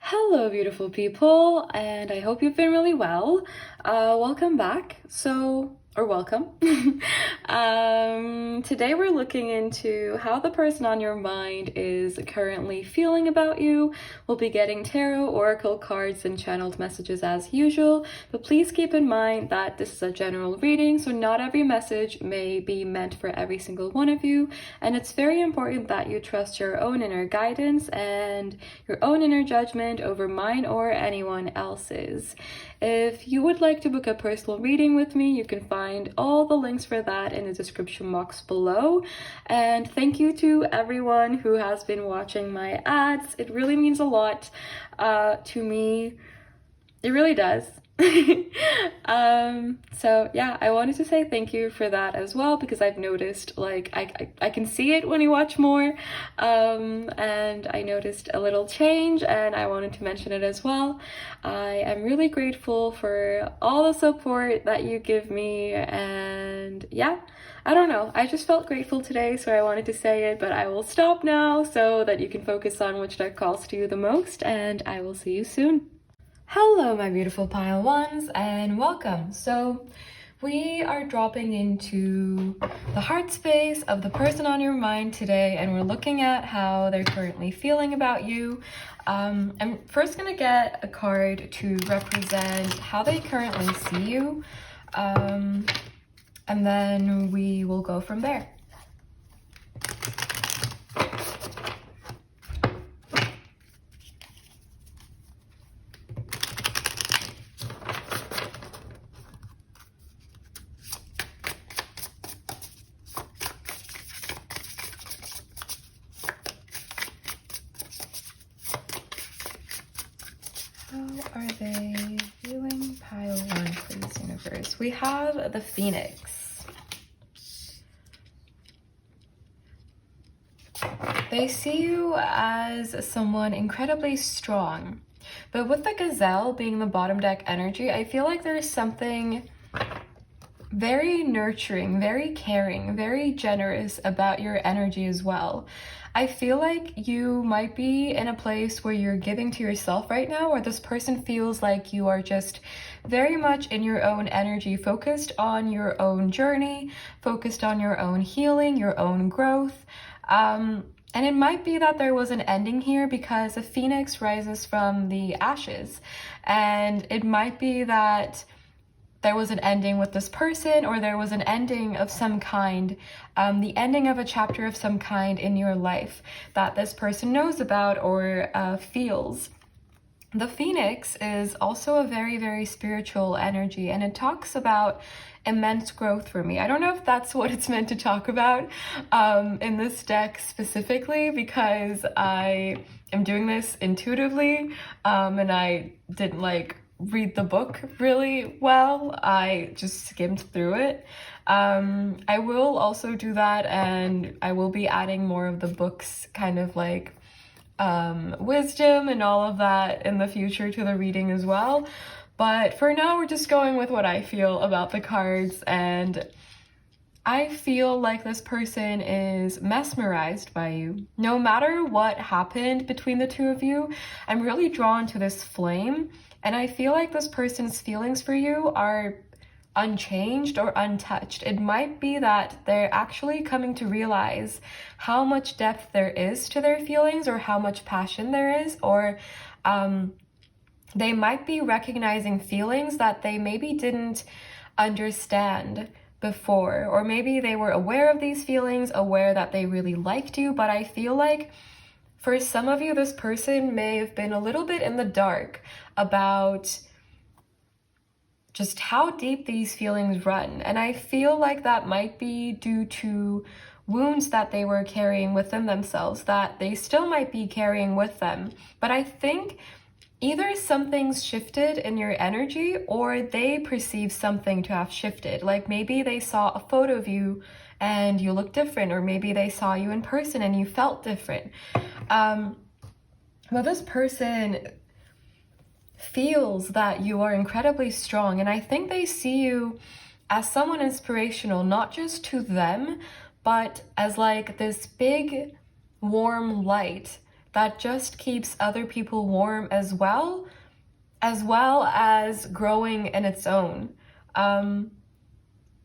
Hello, beautiful people, and I hope you've been really well. Welcome back. Welcome. Today we're looking into how the person on your mind is currently feeling about you. We'll be getting tarot, oracle cards, and channeled messages as usual, but please keep in mind that this is a general reading, so not every message may be meant for every single one of you, and it's very important that you trust your own inner guidance and your own inner judgment over mine or anyone else's. If you would like to book a personal reading with me, you can find all the links for that in the description box below. And thank you to everyone who has been watching my ads. It really means a lot to me. It really does. So yeah, I wanted to say thank you for that as well, because I've noticed, like, I can see it when you watch more, and I noticed a little change, and I wanted to mention it as well. I am really grateful for all the support that you give me, and yeah, I don't know, I just felt grateful today, so I wanted to say it, but I will stop now so that you can focus on which deck calls to you the most, and I will see you soon. Hello, my beautiful pile ones, and welcome. So we are dropping into the heart space of the person on your mind today, and we're looking at how they're currently feeling about you. I'm first going to get a card to represent how they currently see you, and then we will go from there. How are they viewing pile one, please, universe? We have the Phoenix. They see you as someone incredibly strong, but with the Gazelle being the bottom deck energy, I feel like there's something very nurturing, very caring, very generous about your energy as well. I feel like you might be in a place where you're giving to yourself right now, or this person feels like you are just very much in your own energy, focused on your own journey, focused on your own healing, your own growth. And it might be that there was an ending here because a phoenix rises from the ashes, and it might be that there was an ending with this person, or there was an ending of some kind, the ending of a chapter of some kind in your life that this person knows about or feels. The Phoenix is also a very, very spiritual energy, and it talks about immense growth for me. I don't know if that's what it's meant to talk about in this deck specifically, because I am doing this intuitively, and I didn't read the book really well. I just skimmed through it. I will also do that, and I will be adding more of the book's kind of wisdom and all of that in the future to the reading as well. But for now, we're just going with what I feel about the cards, and I feel like this person is mesmerized by you. No matter what happened between the two of you, I'm really drawn to this flame, and I feel like this person's feelings for you are unchanged or untouched. It might be that they're actually coming to realize how much depth there is to their feelings, or how much passion there is, or they might be recognizing feelings that they maybe didn't understand before, or maybe they were aware of these feelings, aware that they really liked you, but I feel like for some of you, this person may have been a little bit in the dark about just how deep these feelings run. And I feel like that might be due to wounds that they were carrying within themselves, that they still might be carrying with them. But I think either something's shifted in your energy, or they perceive something to have shifted. Like maybe they saw a photo of you and you look different, or maybe they saw you in person and you felt different. Well, this person feels that you are incredibly strong, and I think they see you as someone inspirational, not just to them, but as like this big warm light that just keeps other people warm as well as growing in its own.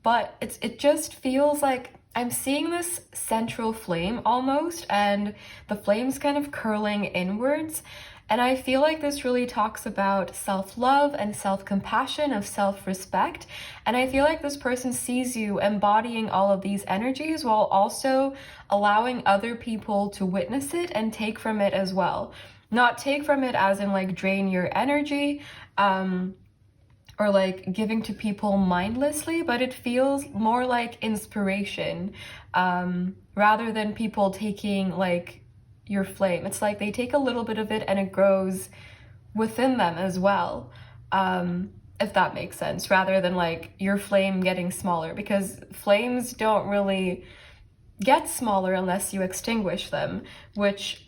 But it just feels like I'm seeing this central flame almost, and the flame's kind of curling inwards. And I feel like this really talks about self-love and self-compassion, of self-respect. And I feel like this person sees you embodying all of these energies while also allowing other people to witness it and take from it as well. Not take from it as in like drain your energy, or like giving to people mindlessly, but it feels more like inspiration, rather than people taking like your flame. It's like they take a little bit of it and it grows within them as well, if that makes sense, rather than like your flame getting smaller, because flames don't really get smaller unless you extinguish them, which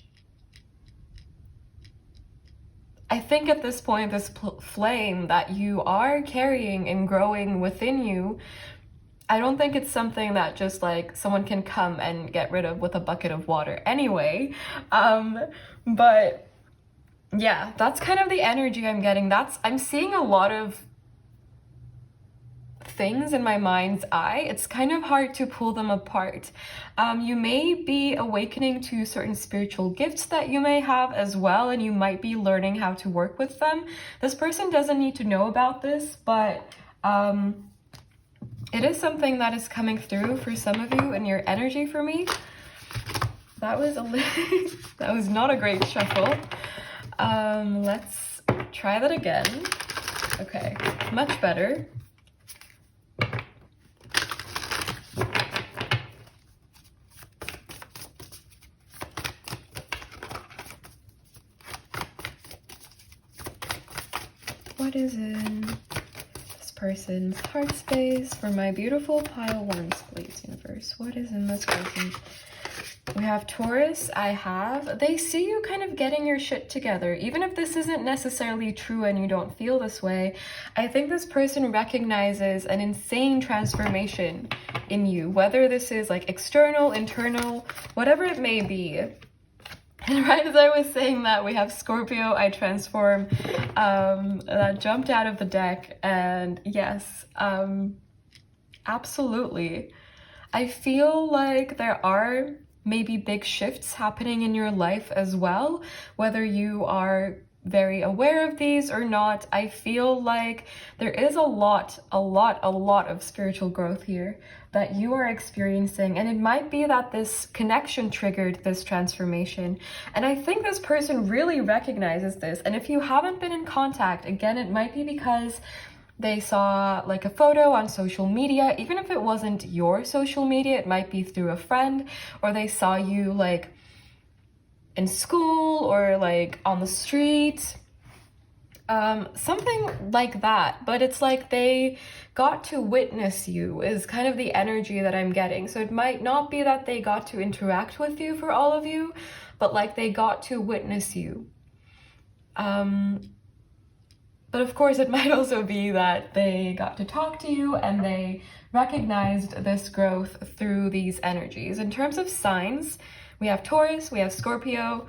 I think at this point, this flame that you are carrying and growing within you, I don't think it's something that just like someone can come and get rid of with a bucket of water anyway. But yeah, that's kind of the energy I'm getting. I'm seeing a lot of things in my mind's eye. It's kind of hard to pull them apart. You may be awakening to certain spiritual gifts that you may have as well, and you might be learning how to work with them. This person doesn't need to know about this, but it is something that is coming through for some of you in your energy for me. That was that was not a great shuffle. Let's try that again. Okay, much better. What is in this person's heart space for my beautiful pile ones, please, universe? What is in this person? We have Taurus. They see you kind of getting your shit together. Even if this isn't necessarily true and you don't feel this way, I think this person recognizes an insane transformation in you, whether this is like external, internal, whatever it may be. And right as I was saying that, we have Scorpio, I transform, that jumped out of the deck, and yes, absolutely. I feel like there are maybe big shifts happening in your life as well, whether you are very aware of these or not. I feel like there is a lot of spiritual growth here that you are experiencing, and it might be that this connection triggered this transformation. And I think this person really recognizes this, and if you haven't been in contact, again, it might be because they saw like a photo on social media. Even if it wasn't your social media, it might be through a friend, or they saw you like in school or like on the street, something like that. But it's like they got to witness you is kind of the energy that I'm getting. So it might not be that they got to interact with you for all of you, but like they got to witness you. But of course it might also be that they got to talk to you and they recognized this growth through these energies. In terms of signs, we have Taurus, we have Scorpio,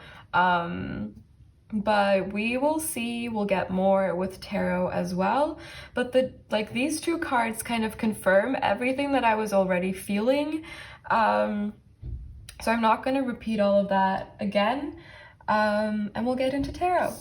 but we will see, we'll get more with tarot as well. But these two cards kind of confirm everything that I was already feeling. So I'm not going to repeat all of that again, and we'll get into tarot.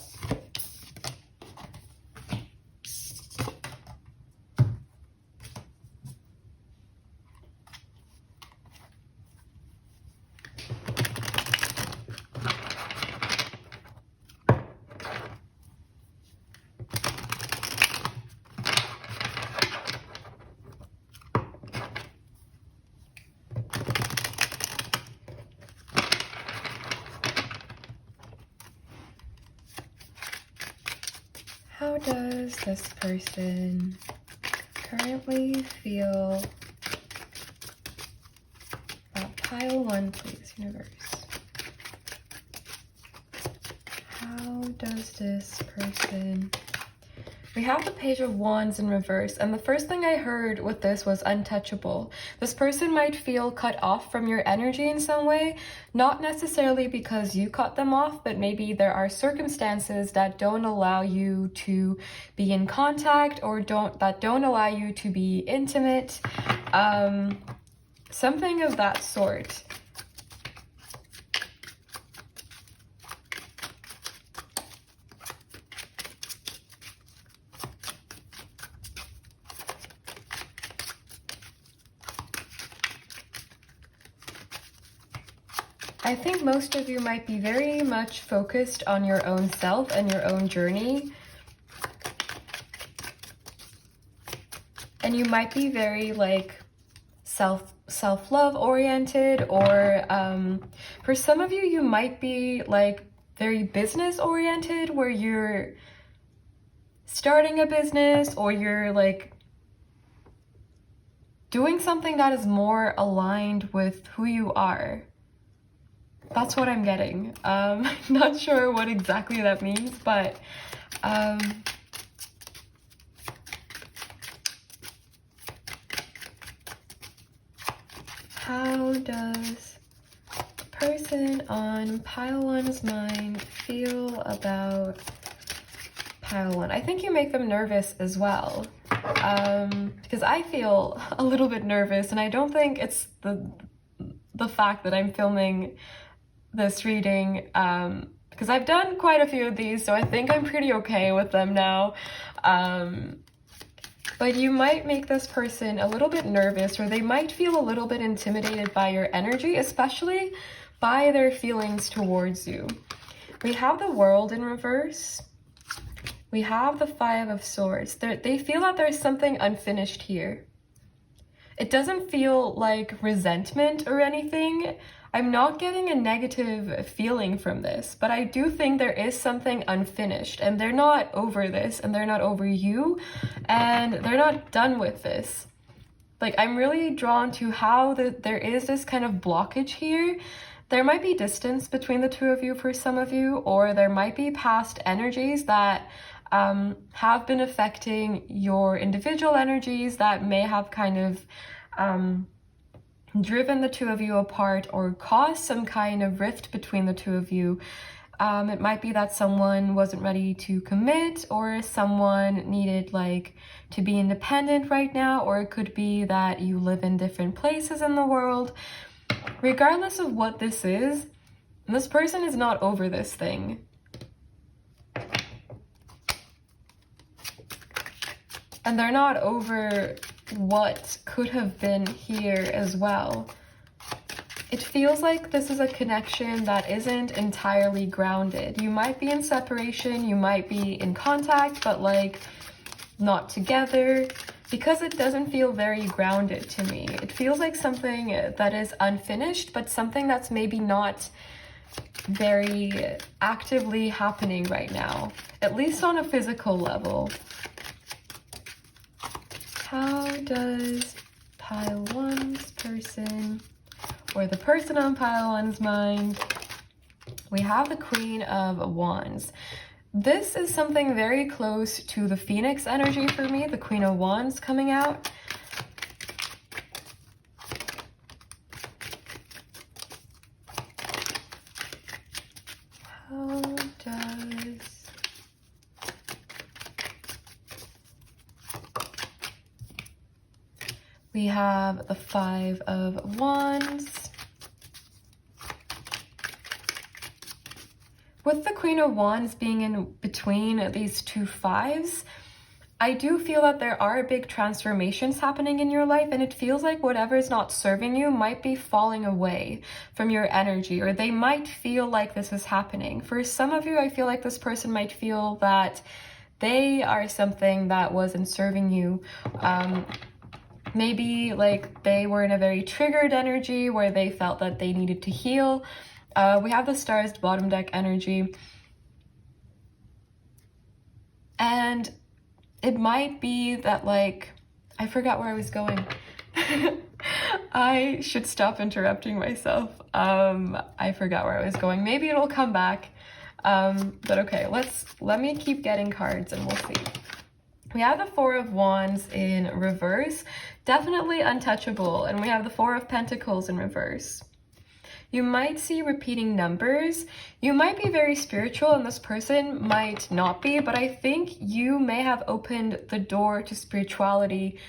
How does this person currently feel about pile one, please, universe? How does this person We have the Page of Wands in reverse, and the first thing I heard with this was untouchable. This person might feel cut off from your energy in some way, not necessarily because you cut them off, but maybe there are circumstances that don't allow you to be in contact or that don't allow you to be intimate. Something of that sort. I think most of you might be very much focused on your own self and your own journey. And you might be very like self-love oriented, or for some of you, you might be like very business oriented, where you're starting a business or you're like doing something that is more aligned with who you are. That's what I'm getting. Not sure what exactly that means, but how does the person on pile one's mind feel about pile one? I think you make them nervous as well, because I feel a little bit nervous, and I don't think it's the fact that I'm filming this reading, because I've done quite a few of these, so I think I'm pretty okay with them now. But you might make this person a little bit nervous, or they might feel a little bit intimidated by your energy, especially by their feelings towards you. We have the World in reverse. We have the Five of Swords. They feel that there's something unfinished here. It doesn't feel like resentment or anything. I'm not getting a negative feeling from this, but I do think there is something unfinished, and they're not over this, and they're not over you, and they're not done with this. Like, I'm really drawn to how there is this kind of blockage here. There might be distance between the two of you for some of you, or there might be past energies that have been affecting your individual energies that may have kind of driven the two of you apart or caused some kind of rift between the two of you. It might be that someone wasn't ready to commit, or someone needed like to be independent right now, or it could be that you live in different places in the world. Regardless of what this is, this person is not over this thing. And they're not over what could have been here as well. It feels like this is a connection that isn't entirely grounded. You might be in separation, you might be in contact, but like not together, because it doesn't feel very grounded to me. It feels like something that is unfinished, but something that's maybe not very actively happening right now, at least on a physical level. How does pile one's person, or the person on pile one's mind? We have the Queen of Wands. This is something very close to the Phoenix energy for me, the Queen of Wands coming out. How does we have the Five of Wands. With the Queen of Wands being in between these two fives, I do feel that there are big transformations happening in your life, and it feels like whatever is not serving you might be falling away from your energy, or they might feel like this is happening. For some of you, I feel like this person might feel that they are something that wasn't serving you. Maybe like they were in a very triggered energy where they felt that they needed to heal. We have the Stars bottom deck energy. And it might be that like, I forgot where I was going. I should stop interrupting myself. I forgot where I was going. Maybe it'll come back. But okay, let me keep getting cards and we'll see. We have the Four of Wands in reverse, definitely untouchable, and we have the Four of Pentacles in reverse. You might see repeating numbers. You might be very spiritual and this person might not be, but I think you may have opened the door to spirituality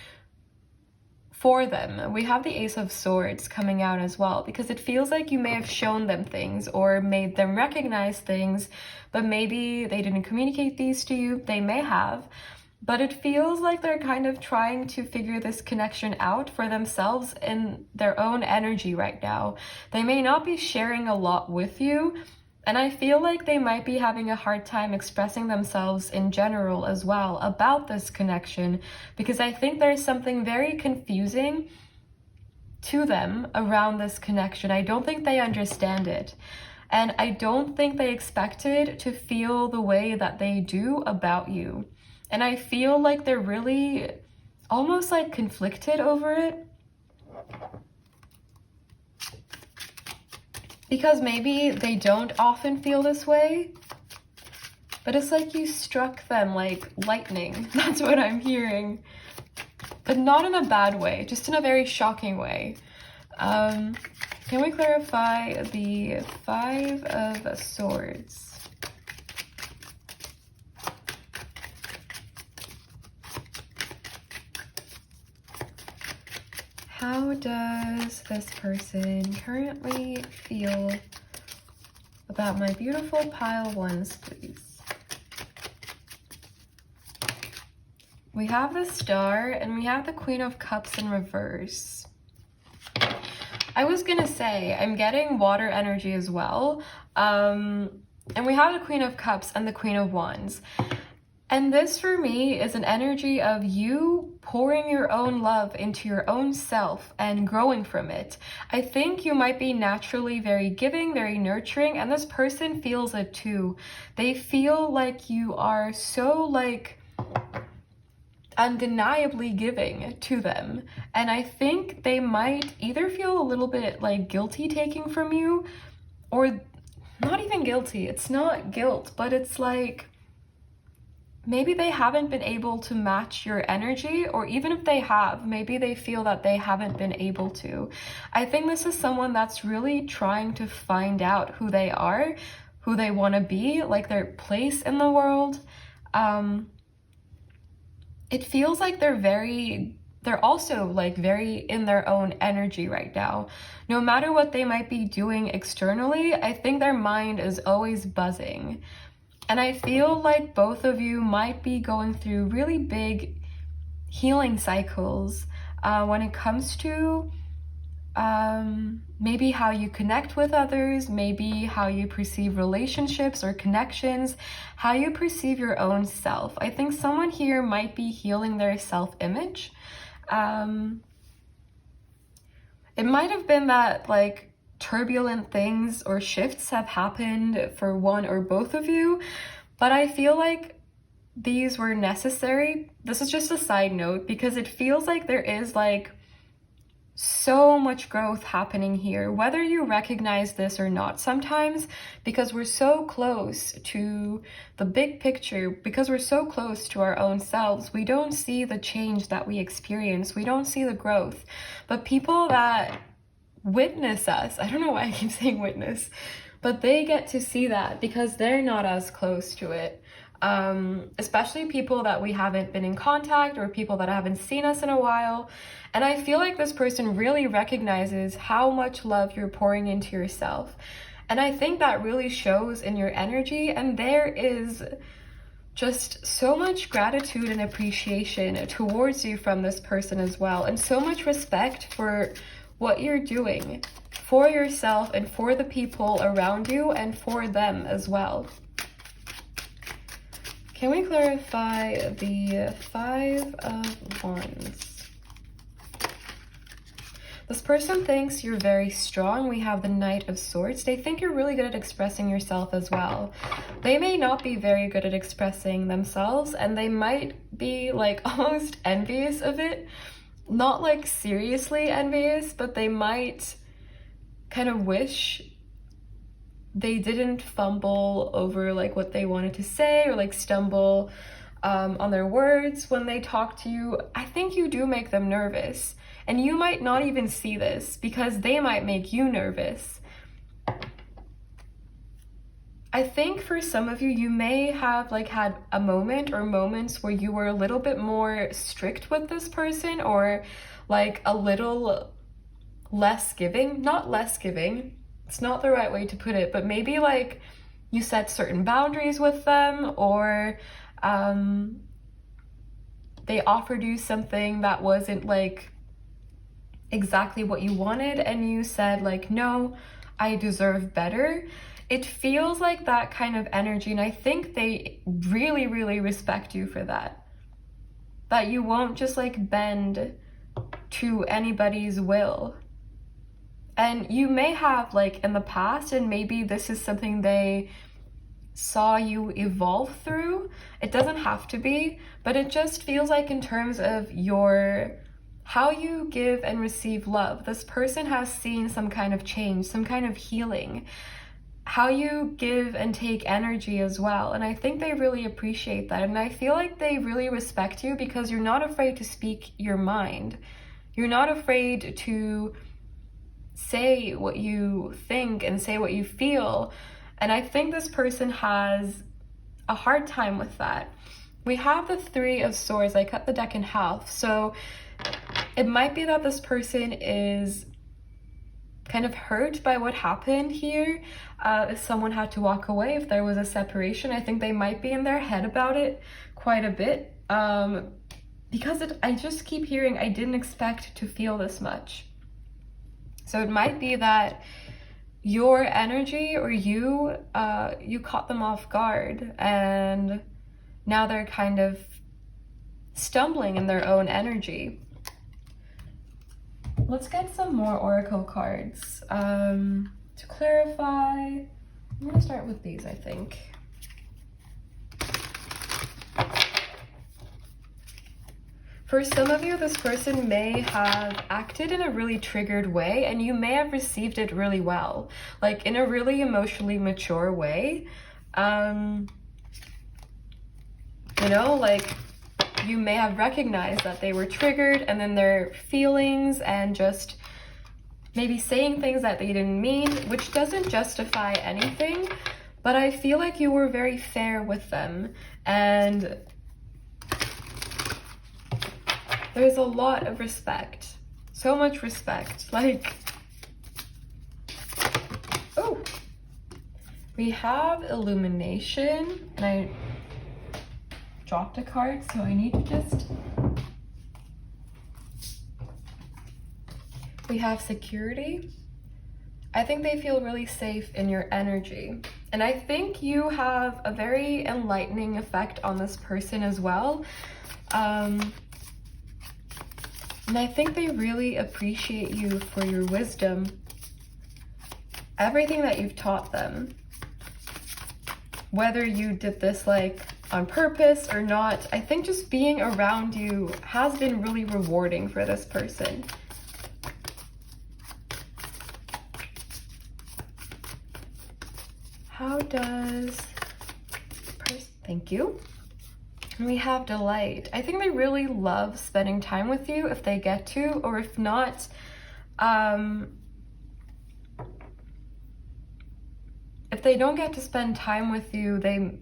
for them. We have the Ace of Swords coming out as well, because it feels like you may have shown them things or made them recognize things, but maybe they didn't communicate these to you. They may have. But it feels like they're kind of trying to figure this connection out for themselves in their own energy right now. They may not be sharing a lot with you, and I feel like they might be having a hard time expressing themselves in general as well about this connection, because I think there's something very confusing to them around this connection. I don't think they understand it. And I don't think they expected to feel the way that they do about you. And I feel like they're really almost like conflicted over it. Because maybe they don't often feel this way, but it's like you struck them like lightning. That's what I'm hearing. But not in a bad way, just in a very shocking way. Can we clarify the Five of Swords? How does this person currently feel about my beautiful pile ones, please? We have the Star and we have the Queen of Cups in reverse. I was gonna say, I'm getting water energy as well. And we have the Queen of Cups and the Queen of Wands. And this for me is an energy of you pouring your own love into your own self and growing from it. I think you might be naturally very giving, very nurturing, and this person feels it too. They feel like you are so like undeniably giving to them. And I think they might either feel a little bit like guilty taking from you, or not even guilty. It's not guilt, but it's like maybe they haven't been able to match your energy, or even if they have, maybe they feel that they haven't been able to. I think this is someone that's really trying to find out who they are, who they want to be, like their place in the world. It feels like they're also like very in their own energy right now. No matter what they might be doing externally, I think their mind is always buzzing. And I feel like both of you might be going through really big healing cycles when it comes to maybe how you connect with others, maybe how you perceive relationships or connections, how you perceive your own self. I think someone here might be healing their self-image. It might have been that like turbulent things or shifts have happened for one or both of you, but I feel like these were necessary. This is just a side note because it feels like there is like so much growth happening here, whether you recognize this or not sometimes, because we're so close to the big picture, because we're so close to our own selves, we don't see the change that we experience, we don't see the growth. But people that witness us, I don't know why I keep saying witness, but they get to see that because they're not as close to it. Especially people that we haven't been in contact or people that haven't seen us in a while. And I feel like this person really recognizes how much love you're pouring into yourself. And I think that really shows in your energy, and there is just so much gratitude and appreciation towards you from this person as well, and so much respect for what you're doing for yourself and for the people around you and for them as well. Can we clarify the Five of Wands? This person thinks you're very strong. We have the Knight of Swords. They think you're really good at expressing yourself as well. They may not be very good at expressing themselves, and they might be like almost envious of it. Not like seriously envious, but they might kind of wish they didn't fumble over like what they wanted to say, or like stumble on their words when they talk to you. I think you do make them nervous, and you might not even see this because they might make you nervous. I think for some of you, you may have like had a moment or moments where you were a little bit more strict with this person, or like a little less giving. Not less giving, it's not the right way to put it, but maybe like you set certain boundaries with them, or they offered you something that wasn't like exactly what you wanted, and you said like, no, I deserve better. It feels like that kind of energy, and I think they really, really respect you for that. That you won't just like bend to anybody's will. And you may have like in the past, and maybe this is something they saw you evolve through. It doesn't have to be, but it just feels like in terms of how you give and receive love, this person has seen some kind of change, some kind of healing. How you give and take energy as well. And I think they really appreciate that. And I feel like they really respect you because you're not afraid to speak your mind. You're not afraid to say what you think and say what you feel. And I think this person has a hard time with that. We have the Three of Swords. I cut the deck in half. So it might be that this person is kind of hurt by what happened here. If someone had to walk away, if there was a separation, I think they might be in their head about it quite a bit. Because I just keep hearing, I didn't expect to feel this much. So it might be that your energy, or you caught them off guard, and now they're kind of stumbling in their own energy. Let's get some more oracle cards. To clarify, I'm gonna start with these, I think. For some of you, this person may have acted in a really triggered way, and you may have received it really well, like in a really emotionally mature way. You know, like you may have recognized that they were triggered, and then their feelings and just maybe saying things that they didn't mean, which doesn't justify anything, but I feel like you were very fair with them, and there's a lot of respect, so much respect. Like, oh, we have illumination, and I dropped a card, so I need to just, we have security. I think they feel really safe in your energy, and I think you have a very enlightening effect on this person as well. And I think they really appreciate you for your wisdom, everything that you've taught them. Whether you did this like on purpose or not, I think just being around you has been really rewarding for this person. How does, thank you. And we have delight. I think they really love spending time with you if they get to, or if not, if they don't get to spend time with you, they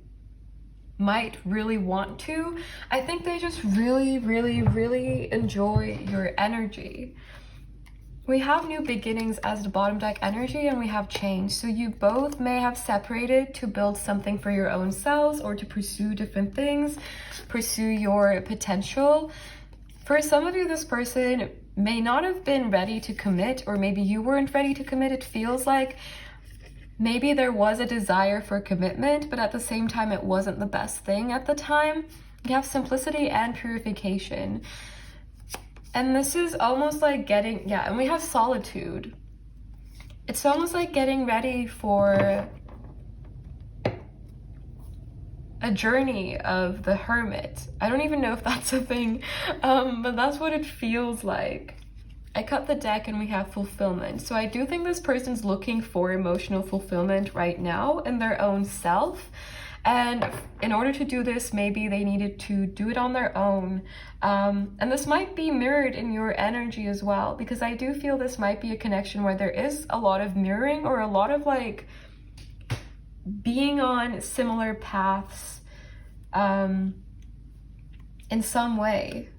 might really want to. I think they just really, really, really enjoy your energy. We have new beginnings as the bottom deck energy, and we have change. So you both may have separated to build something for your own selves, or to pursue different things, pursue your potential. For some of you, this person may not have been ready to commit, or maybe you weren't ready to commit. It feels like maybe there was a desire for commitment, but at the same time, it wasn't the best thing at the time. You have simplicity and purification. And this is almost like getting, yeah, and we have solitude. It's almost like getting ready for a journey of the hermit. I don't even know if that's a thing, but that's what it feels like. I cut the deck and we have fulfillment. So I do think this person's looking for emotional fulfillment right now in their own self. And in order to do this, maybe they needed to do it on their own. And this might be mirrored in your energy as well, because I do feel this might be a connection where there is a lot of mirroring, or a lot of like being on similar paths in some way.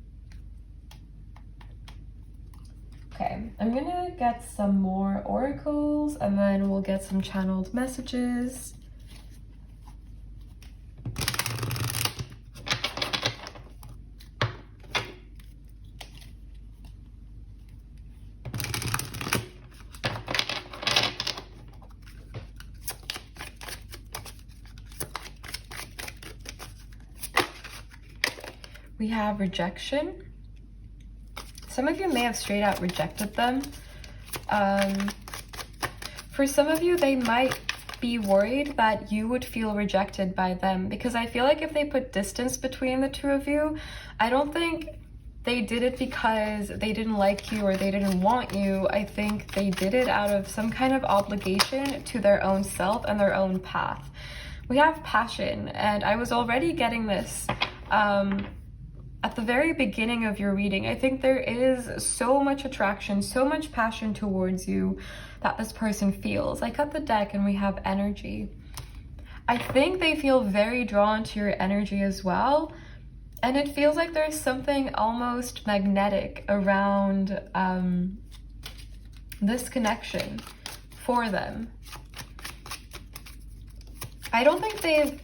Okay, I'm gonna get some more oracles and then we'll get some channeled messages. We have rejection. Some of you may have straight out rejected them. For some of you, they might be worried that you would feel rejected by them, because I feel like if they put distance between the two of you, I don't think they did it because they didn't like you or they didn't want you. I think they did it out of some kind of obligation to their own self and their own path. We have passion, and I was already getting this at the very beginning of your reading. I think there is so much attraction, so much passion towards you that this person feels. I cut the deck and we have energy. I think they feel very drawn to your energy as well. And it feels like there's something almost magnetic around this connection for them. I don't think they've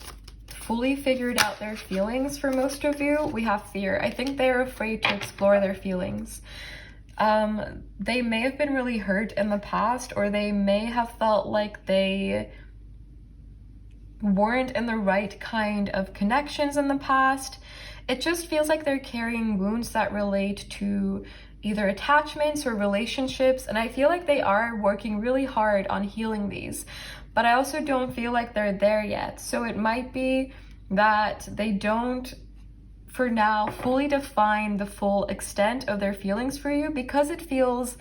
fully figured out their feelings for most of you. We have fear. I think they're afraid to explore their feelings. They may have been really hurt in the past, or they may have felt like they weren't in the right kind of connections in the past. It just feels like they're carrying wounds that relate to either attachments or relationships, and I feel like they are working really hard on healing these. But I also don't feel like they're there yet. So it might be that they don't, for now, fully define the full extent of their feelings for you, because it feels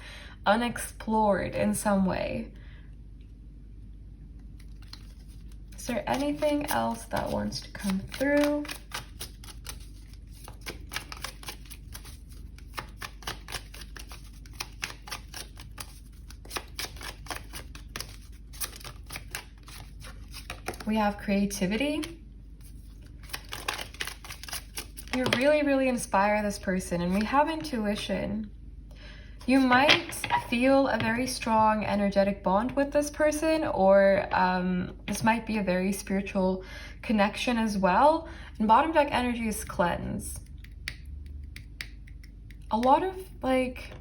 unexplored in some way. Is there anything else that wants to come through? We have creativity. You really, really inspire this person. And we have intuition. You might feel a very strong energetic bond with this person, or this might be a very spiritual connection as well. And bottom deck energy is cleanse. A lot of like,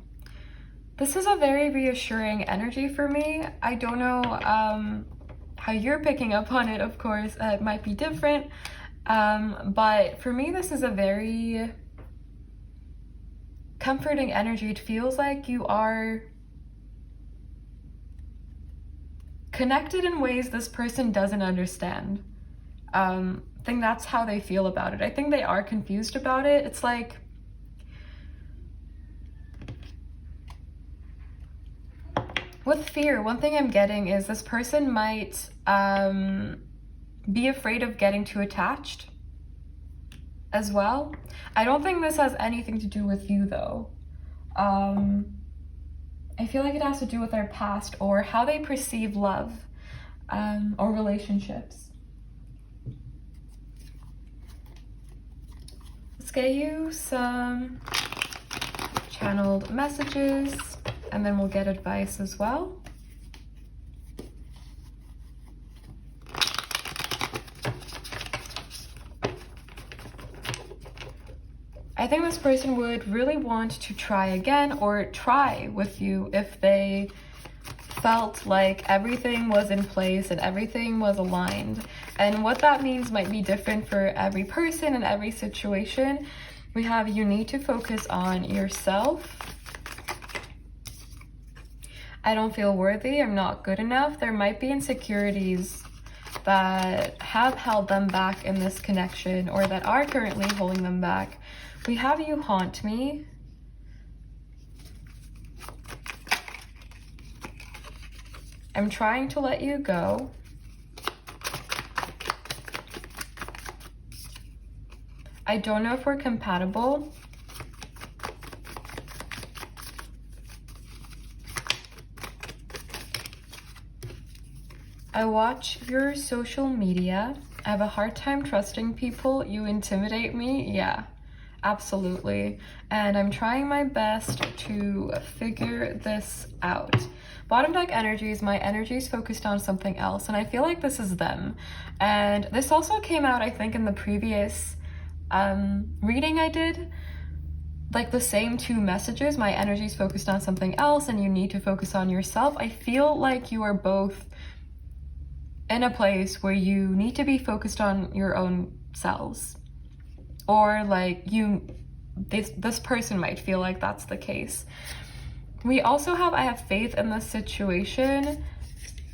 this is a very reassuring energy for me. I don't know how you're picking up on it, of course. It might be different, but for me this is a very comforting energy. It feels like you are connected in ways this person doesn't understand. I think that's how they feel about it. I think they are confused about it. It's like, with fear, one thing I'm getting is this person might be afraid of getting too attached as well. I don't think this has anything to do with you though. I feel like it has to do with their past or how they perceive love or relationships. Let's get you some channeled messages, and then we'll get advice as well. I think this person would really want to try again, or try with you if they felt like everything was in place and everything was aligned. And what that means might be different for every person and every situation. We have, you need to focus on yourself. I don't feel worthy, I'm not good enough. There might be insecurities that have held them back in this connection, or that are currently holding them back. We have, you haunt me. I'm trying to let you go. I don't know if we're compatible. I watch your social media. I have a hard time trusting people. You intimidate me. Yeah, absolutely. And I'm trying my best to figure this out. Bottom deck energies, my energy is focused on something else, and I feel like this is them. And this also came out, I think, in the previous reading I did. Like the same two messages, my energy is focused on something else and you need to focus on yourself. I feel like you are both in a place where you need to be focused on your own selves. Or like this person might feel like that's the case. We also have, I have faith in this situation,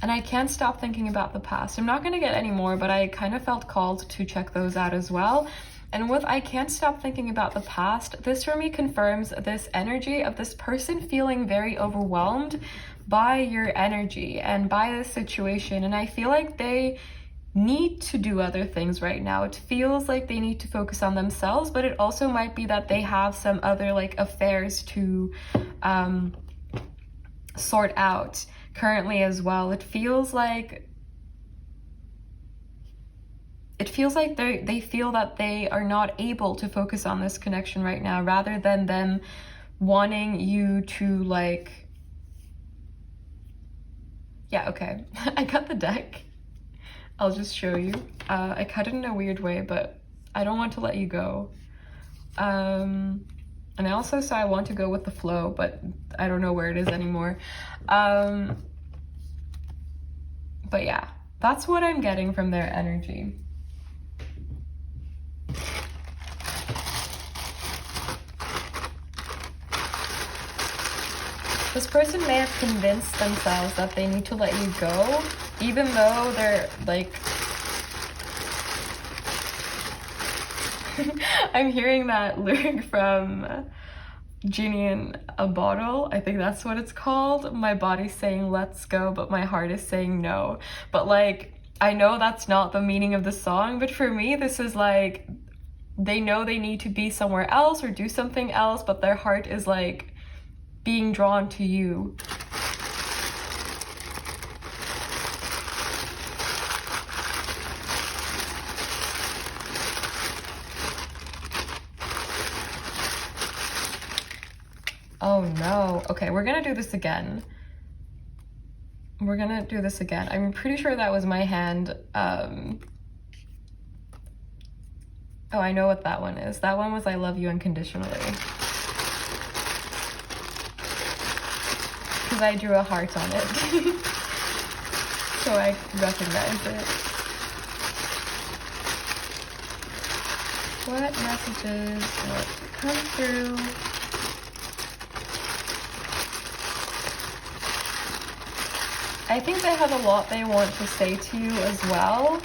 and I can't stop thinking about the past. I'm not going to get any more, but I kind of felt called to check those out as well. And with I can't stop thinking about the past, this for me confirms this energy of this person feeling very overwhelmed by your energy and by this situation. And I feel like they need to do other things right now. It feels like they need to focus on themselves, but it also might be that they have some other like affairs to sort out currently as well. It feels like they feel that they are not able to focus on this connection right now, rather than them wanting you to like, yeah, okay. I cut the deck. I'll just show you. I cut it in a weird way, but I don't want to let you go. And I also said I want to go with the flow, but I don't know where it is anymore. But yeah, that's what I'm getting from their energy. This person may have convinced themselves that they need to let you go, even though they're like... I'm hearing that lyric from Genie in a Bottle. I think that's what it's called. My body's saying let's go, but my heart is saying no. But like, I know that's not the meaning of the song, but for me, this is like, they know they need to be somewhere else or do something else, but their heart is like being drawn to you. Oh no. Okay, we're gonna do this again. I'm pretty sure that was my hand. Oh, I know what that one is. That one was I love you unconditionally. Because I drew a heart on it. So I recognize it. What messages will come through? I think they have a lot they want to say to you as well.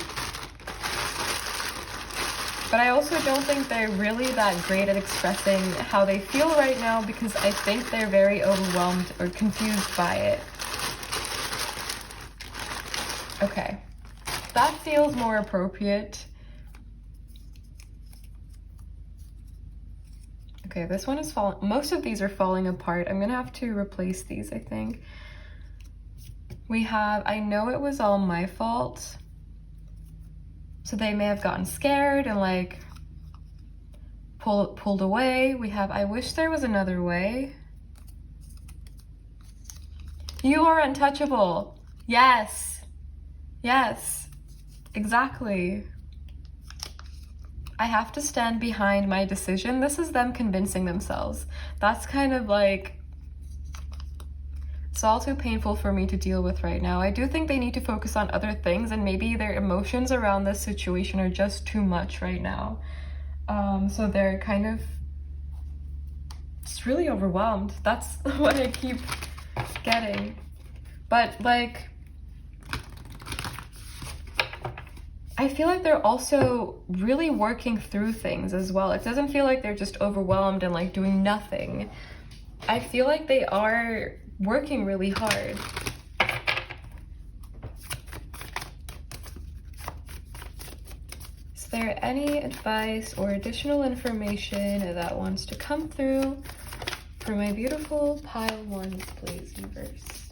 But I also don't think they're really that great at expressing how they feel right now, because I think they're very overwhelmed or confused by it. Okay, that feels more appropriate. Okay, this one is falling. Most of these are falling apart. I'm gonna have to replace these, I think. We have, I know it was all my fault. So they may have gotten scared and like pulled away. We have, I wish there was another way. You are untouchable. Yes. Yes. Exactly. I have to stand behind my decision. This is them convincing themselves. That's kind of like, it's all too painful for me to deal with right now. I do think they need to focus on other things, and maybe their emotions around this situation are just too much right now. So they're kind of just really overwhelmed. That's what I keep getting. But like, I feel like they're also really working through things as well. It doesn't feel like they're just overwhelmed and like doing nothing. I feel like they are working really hard. Is there any advice or additional information that wants to come through for my beautiful pile ones, please, universe?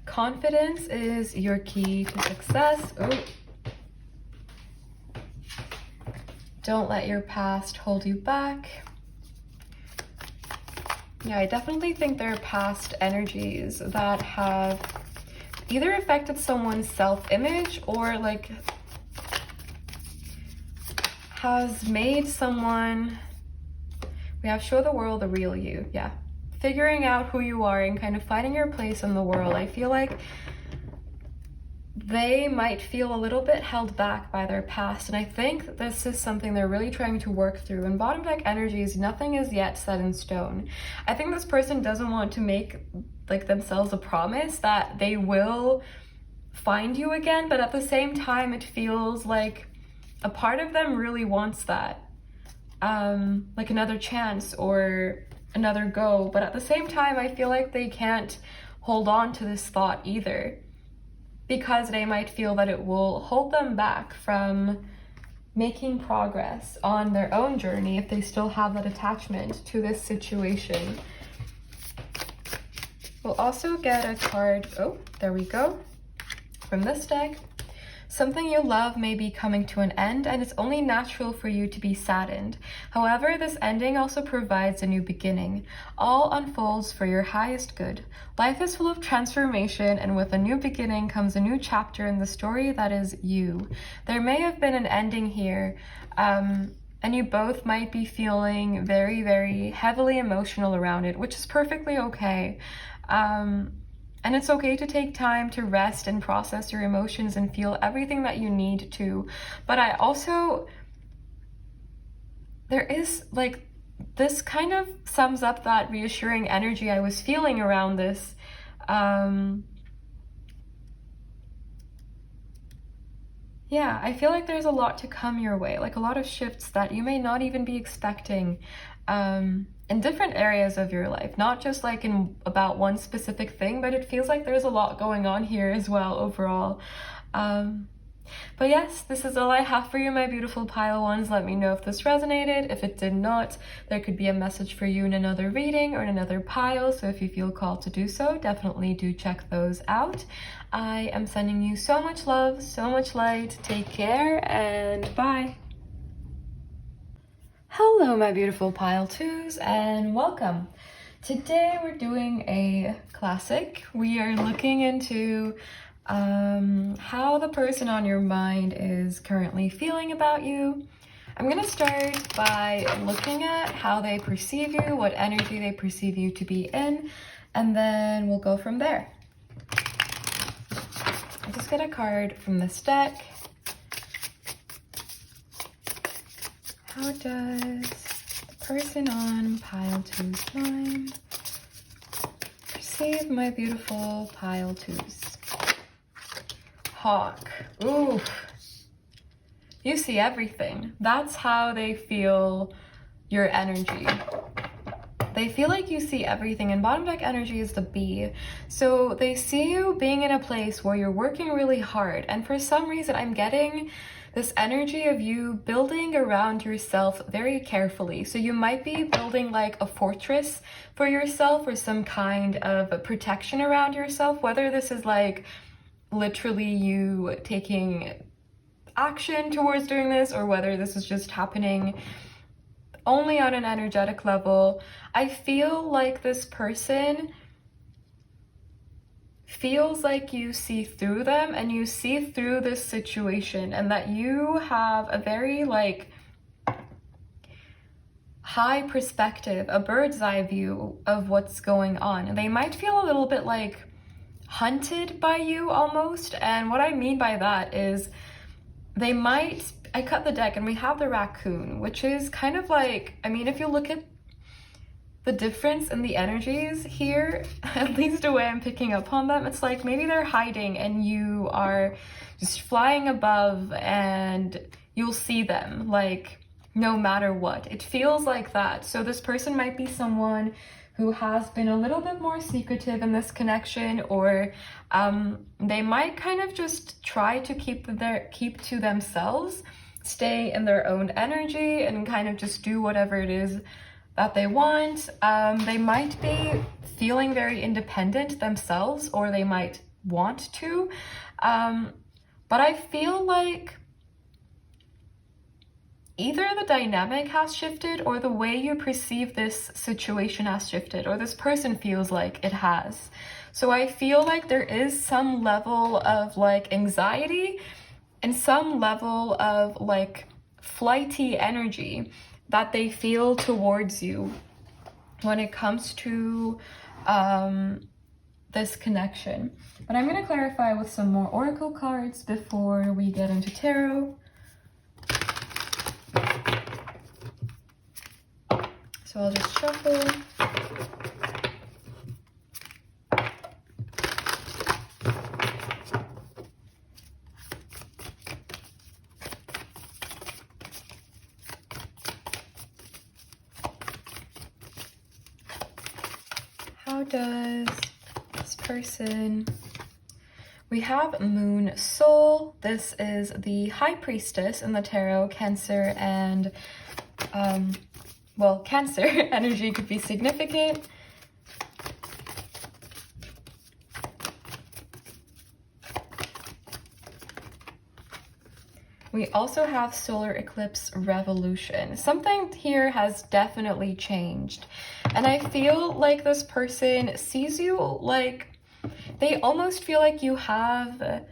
Confidence is your key to success. Oh. Don't let your past hold you back. Yeah, I definitely think there are past energies that have either affected someone's self-image or like has made someone, we have show the world the real you. Yeah, figuring out who you are and kind of finding your place in the world. I feel like they might feel a little bit held back by their past, and I think this is something they're really trying to work through. In bottom deck energies, nothing is yet set in stone. I think this person doesn't want to make like themselves a promise that they will find you again, but at the same time it feels like a part of them really wants that, like another chance or another go. But at the same time, I feel like they can't hold on to this thought either, because they might feel that it will hold them back from making progress on their own journey if they still have that attachment to this situation. We'll also get a card, oh, there we go, from this deck. Something you love may be coming to an end, and it's only natural for you to be saddened. However, this ending also provides a new beginning. All unfolds for your highest good. Life is full of transformation, and with a new beginning comes a new chapter in the story that is you. There may have been an ending here, and you both might be feeling very, very heavily emotional around it, which is perfectly okay. And it's okay to take time to rest and process your emotions and feel everything that you need to. But I also, there is like, this kind of sums up that reassuring energy I was feeling around this. Yeah, I feel like there's a lot to come your way, like a lot of shifts that you may not even be expecting. In different areas of your life, not just like in about one specific thing, but it feels like there's a lot going on here as well overall. But yes, this is all I have for you, my beautiful pile ones. Let me know if this resonated. If it did not, there could be a message for you in another reading or in another pile, so if you feel called to do so, definitely do check those out. I am sending you so much love, so much light. Take care and bye. Hello, my beautiful pile twos, and welcome. Today we're doing a classic. We are looking into how the person on your mind is currently feeling about you. I'm going to start by looking at how they perceive you, what energy they perceive you to be in, and then we'll go from there. I'll just get a card from this deck. How does the person on pile two's mind perceive my beautiful pile twos? Hawk. Ooh. You see everything. That's how they feel your energy. They feel like you see everything, and bottom deck energy is the bee. So they see you being in a place where you're working really hard, and for some reason I'm getting this energy of you building around yourself very carefully. So you might be building like a fortress for yourself or some kind of protection around yourself, whether this is like literally you taking action towards doing this or whether this is just happening only on an energetic level. I feel like this person feels like you see through them and you see through this situation, and that you have a very like high perspective, a bird's eye view of what's going on. And they might feel a little bit like hunted by you almost. And what I mean by that is they might, I cut the deck and we have the raccoon, which is kind of like, I mean, if you look at the difference in the energies here, at least the way I'm picking up on them, it's like maybe they're hiding and you are just flying above and you'll see them. Like no matter what. It feels like that. So this person might be someone who has been a little bit more secretive in this connection, or they might kind of just try to keep to themselves, stay in their own energy, and kind of just do whatever it is that they want. They might be feeling very independent themselves, or they might want to. But I feel like either the dynamic has shifted, or the way you perceive this situation has shifted, or this person feels like it has. So I feel like there is some level of like anxiety and some level of like flighty energy that they feel towards you when it comes to this connection. But I'm going to clarify with some more oracle cards before we get into tarot. So I'll just shuffle. How does this person... We have Moon Soul. This is the High Priestess in the tarot, Cancer, and well, Cancer energy could be significant. We also have Solar Eclipse Revolution. Something here has definitely changed. And I feel like this person sees you like, they almost feel like you have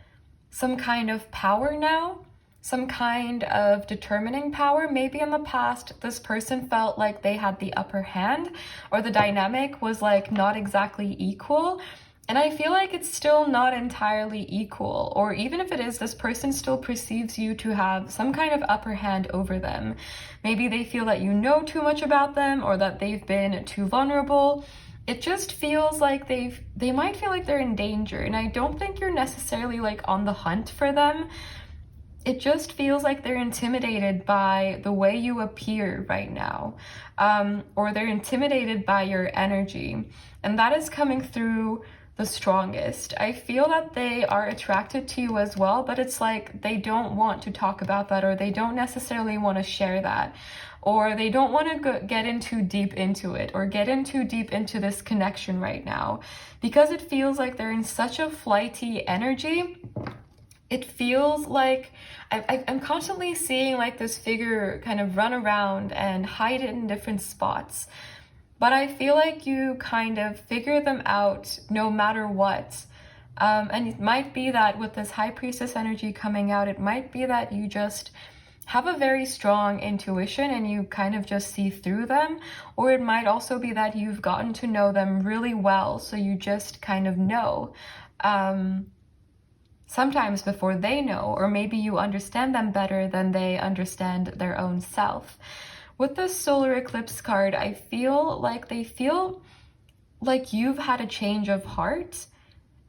some kind of power now, some kind of determining power. Maybe in the past, this person felt like they had the upper hand, or the dynamic was like not exactly equal. And I feel like it's still not entirely equal, or even if it is, this person still perceives you to have some kind of upper hand over them. Maybe they feel that you know too much about them, or that they've been too vulnerable. It just feels like they might feel like they're in danger, and I don't think you're necessarily like on the hunt for them. It just feels like they're intimidated by the way you appear right now, or they're intimidated by your energy, and that is coming through the strongest. I feel that they are attracted to you as well, but it's like they don't want to talk about that, or they don't necessarily want to share that, or they don't want to get in too deep into it, or get in too deep into this connection right now, because it feels like they're in such a flighty energy. It feels like I'm constantly seeing like this figure kind of run around and hide in different spots. But I feel like you kind of figure them out no matter what. And it might be that with this High Priestess energy coming out, it might be that you just have a very strong intuition and you kind of just see through them. Or it might also be that you've gotten to know them really well, so you just kind of know. Sometimes before they know, or maybe you understand them better than they understand their own self. With the Solar Eclipse card, I feel like they feel like you've had a change of heart.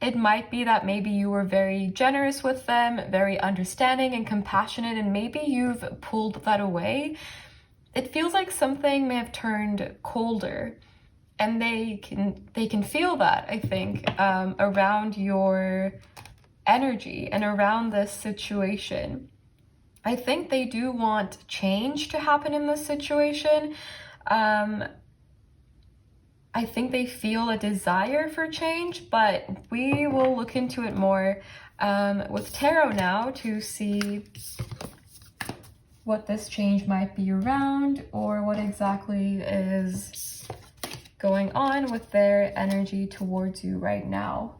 It might be that maybe you were very generous with them, very understanding and compassionate, and maybe you've pulled that away. It feels like something may have turned colder, and they can feel that, I think, around your energy and around this situation. I think they do want change to happen in this situation. I think they feel a desire for change, but we will look into it more with tarot now to see what this change might be around, or what exactly is going on with their energy towards you right now.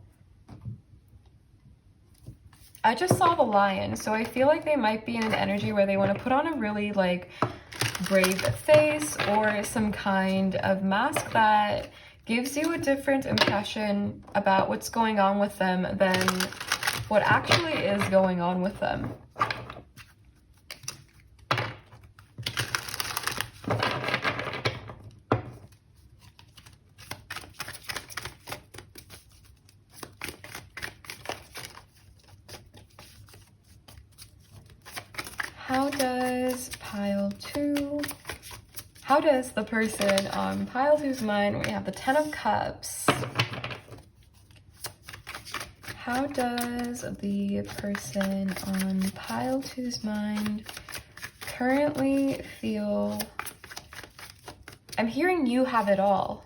I just saw the Lion, so I feel like they might be in an energy where they want to put on a really like brave face, or some kind of mask that gives you a different impression about what's going on with them than what actually is going on with them. How does pile 2 How does the person on pile two's mind, we have the Ten of Cups. How does the person on pile two's mind currently feel? I'm hearing you have it all.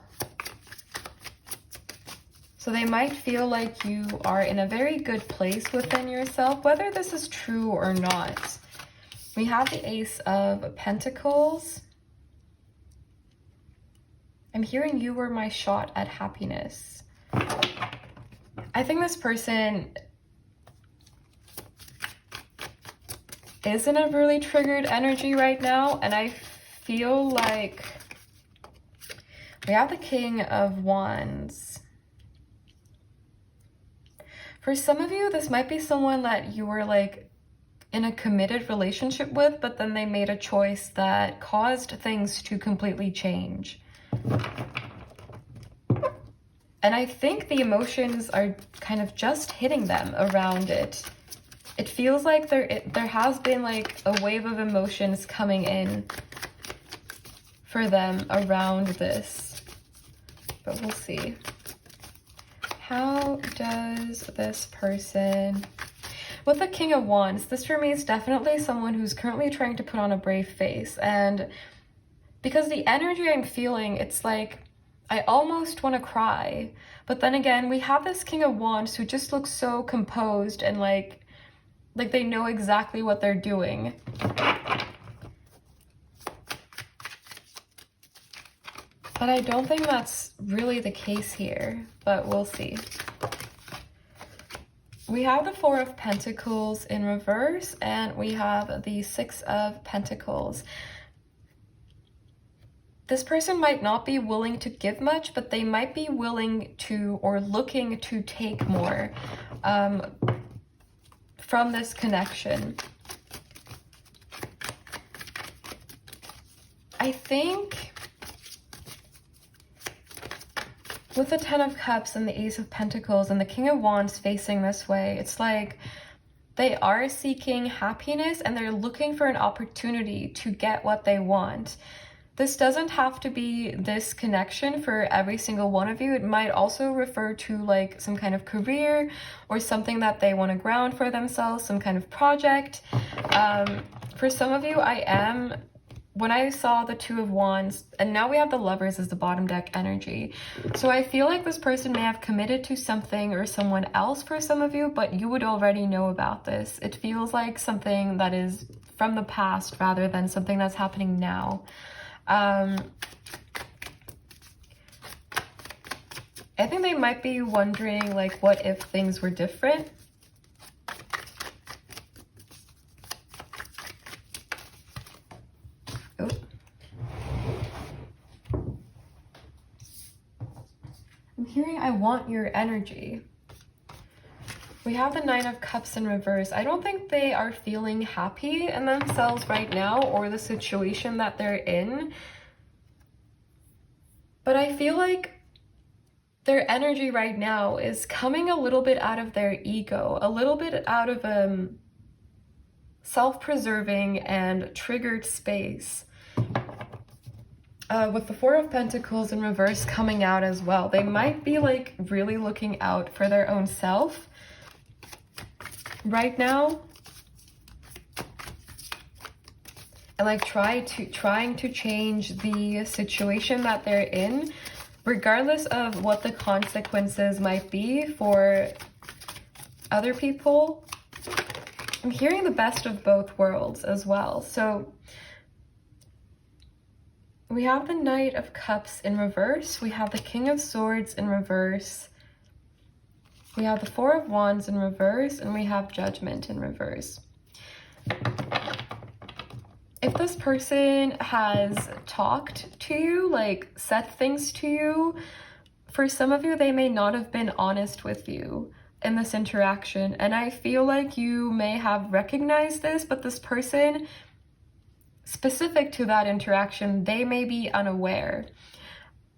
So they might feel like you are in a very good place within yourself, whether this is true or not. We have the Ace of Pentacles. I'm hearing you were my shot at happiness. I think this person is in a really triggered energy right now, and I feel like we have the King of Wands. For some of you, this might be someone that you were like in a committed relationship with, but then they made a choice that caused things to completely change. And I think the emotions are kind of just hitting them around it. It feels like there has been like a wave of emotions coming in for them around this. But we'll see. How does this person... With the King of Wands, this for me is definitely someone who's currently trying to put on a brave face. And because the energy I'm feeling, it's like I almost want to cry. But then again, we have this King of Wands who just looks so composed and like they know exactly what they're doing. But I don't think that's really the case here, but we'll see. We have the Four of Pentacles in reverse, and we have the Six of Pentacles. This person might not be willing to give much, but they might be willing to or looking to take more from this connection. I think with the Ten of Cups and the Ace of Pentacles and the King of Wands facing this way, it's like they are seeking happiness and they're looking for an opportunity to get what they want. This doesn't have to be this connection for every single one of you. It might also refer to like some kind of career or something that they want to ground for themselves, some kind of project. For some of you, when I saw the Two of Wands, and now we have the Lovers as the bottom deck energy. So I feel like this person may have committed to something or someone else for some of you, but you would already know about this. It feels like something that is from the past rather than something that's happening now. I think they might be wondering, like, what if things were different? Oh. I'm hearing I want your energy. We have the Nine of Cups in reverse. I don't think they are feeling happy in themselves right now or the situation that they're in. But I feel like their energy right now is coming a little bit out of their ego, a little bit out of self-preserving and triggered space. With the Four of Pentacles in reverse coming out as well, they might be like really looking out for their own self right now, and like trying to change the situation that they're in, regardless of what the consequences might be for other people. I'm hearing the best of both worlds as well. So we have the Knight of Cups in reverse, we have the King of Swords in reverse, we have the Four of Wands in reverse, and we have Judgment in reverse. If this person has talked to you, like said things to you, for some of you, they may not have been honest with you in this interaction. And I feel like you may have recognized this, but this person, specific to that interaction, they may be unaware.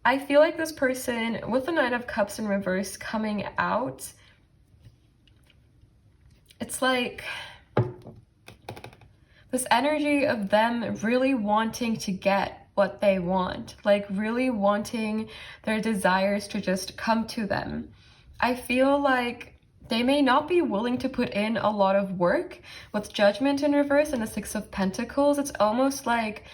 I feel like this person, with the Nine of Cups in reverse coming out, it's like this energy of them really wanting to get what they want, like really wanting their desires to just come to them. I feel like they may not be willing to put in a lot of work. With Judgment in reverse and the Six of Pentacles, it's almost like,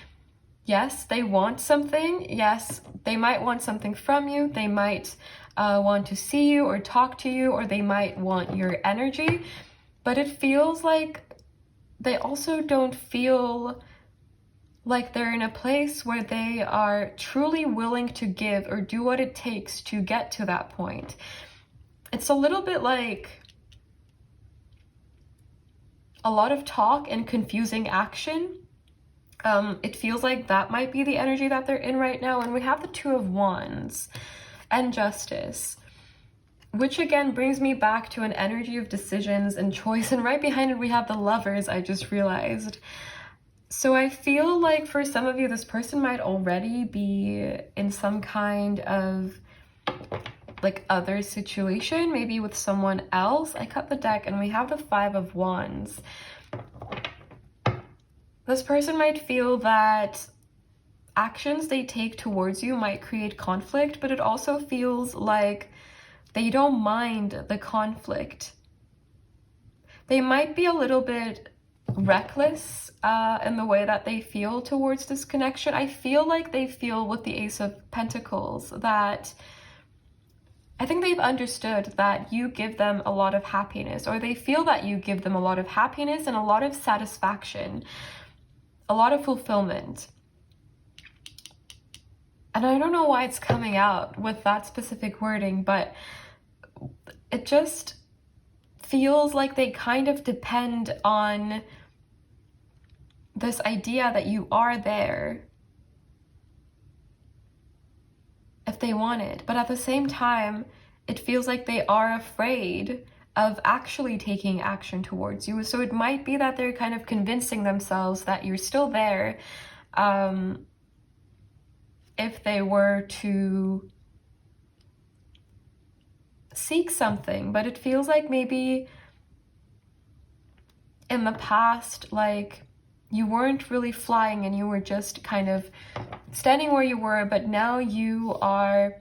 yes, they want something. Yes, they might want something from you. They might want to see you or talk to you, or they might want your energy. But it feels like they also don't feel like they're in a place where they are truly willing to give or do what it takes to get to that point. It's a little bit like a lot of talk and confusing action. It feels like that might be the energy that they're in right now. And we have the Two of Wands and Justice, which again brings me back to an energy of decisions and choice. And right behind it, we have the Lovers, I just realized. So I feel like for some of you, this person might already be in some kind of like other situation, maybe with someone else. I cut the deck and we have the Five of Wands. This person might feel that actions they take towards you might create conflict, but it also feels like they don't mind the conflict. They might be a little bit reckless in the way that they feel towards this connection. I feel like they feel with the Ace of Pentacles that I think they've understood that you give them a lot of happiness, or they feel that you give them a lot of happiness and a lot of satisfaction, a lot of fulfillment. And I don't know why it's coming out with that specific wording, but it just feels like they kind of depend on this idea that you are there if they want it. But at the same time, it feels like they are afraid of actually taking action towards you. So it might be that they're kind of convincing themselves that you're still there if they were to seek something. But it feels like maybe in the past, like you weren't really flying and you were just kind of standing where you were, but now you are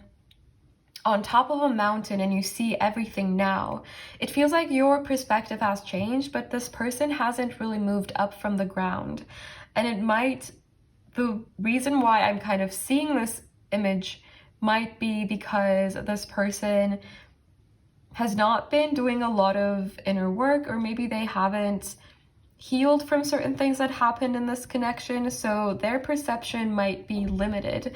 on top of a mountain and you see everything now. It feels like your perspective has changed, but this person hasn't really moved up from the ground. And it might, the reason why I'm kind of seeing this image might be because this person has not been doing a lot of inner work, or maybe they haven't healed from certain things that happened in this connection, so their perception might be limited.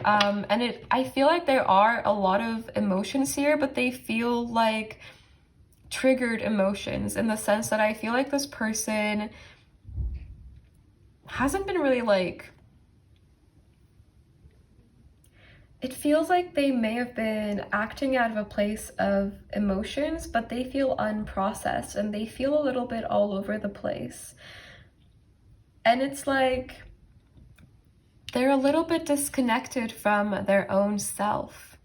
I feel like there are a lot of emotions here, but they feel like triggered emotions, in the sense that I feel like this person hasn't been really like, it feels like they may have been acting out of a place of emotions, but they feel unprocessed and they feel a little bit all over the place. And it's like they're a little bit disconnected from their own self.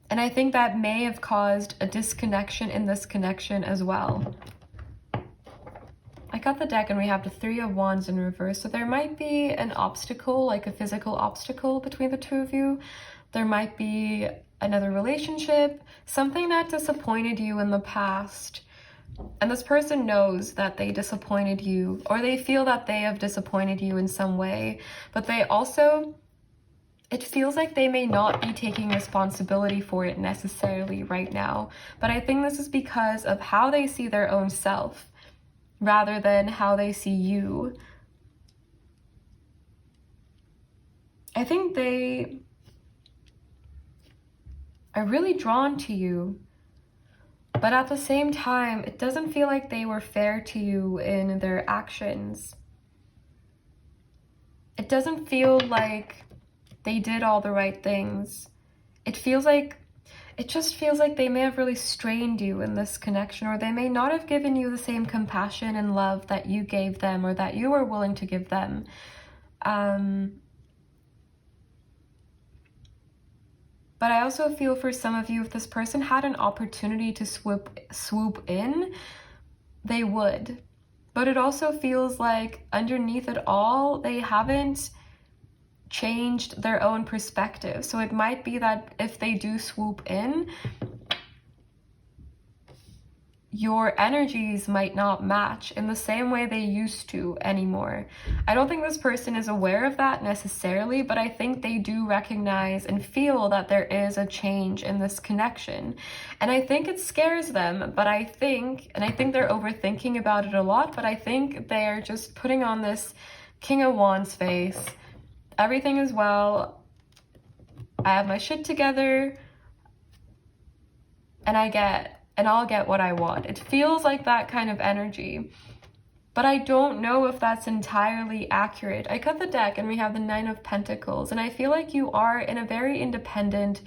And I think that may have caused a disconnection in this connection as well. I got the deck and we have the Three of Wands in reverse. So there might be an obstacle, like a physical obstacle between the two of you. There might be another relationship, something that disappointed you in the past. And this person knows that they disappointed you, or they feel that they have disappointed you in some way. But they also, it feels like they may not be taking responsibility for it necessarily right now. But I think this is because of how they see their own self, rather than how they see you. I think they are really drawn to you, but at the same time, it doesn't feel like they were fair to you in their actions. It doesn't feel like they did all the right things. It just feels like they may have really strained you in this connection, or they may not have given you the same compassion and love that you gave them, or that you were willing to give them. But I also feel for some of you, if this person had an opportunity to swoop in, they would. But it also feels like underneath it all, they haven't changed their own perspective. So it might be that if they do swoop in, your energies might not match in the same way they used to anymore. I don't think this person is aware of that necessarily, but I think they do recognize and feel that there is a change in this connection. And I think it scares them, but I think they're overthinking about it a lot, but I think they're just putting on this King of Wands face. Everything is well. I have my shit together, and I'll get what I want. It feels like that kind of energy, but I don't know if that's entirely accurate. I cut the deck and we have the Nine of Pentacles, and I feel like you are in a very independent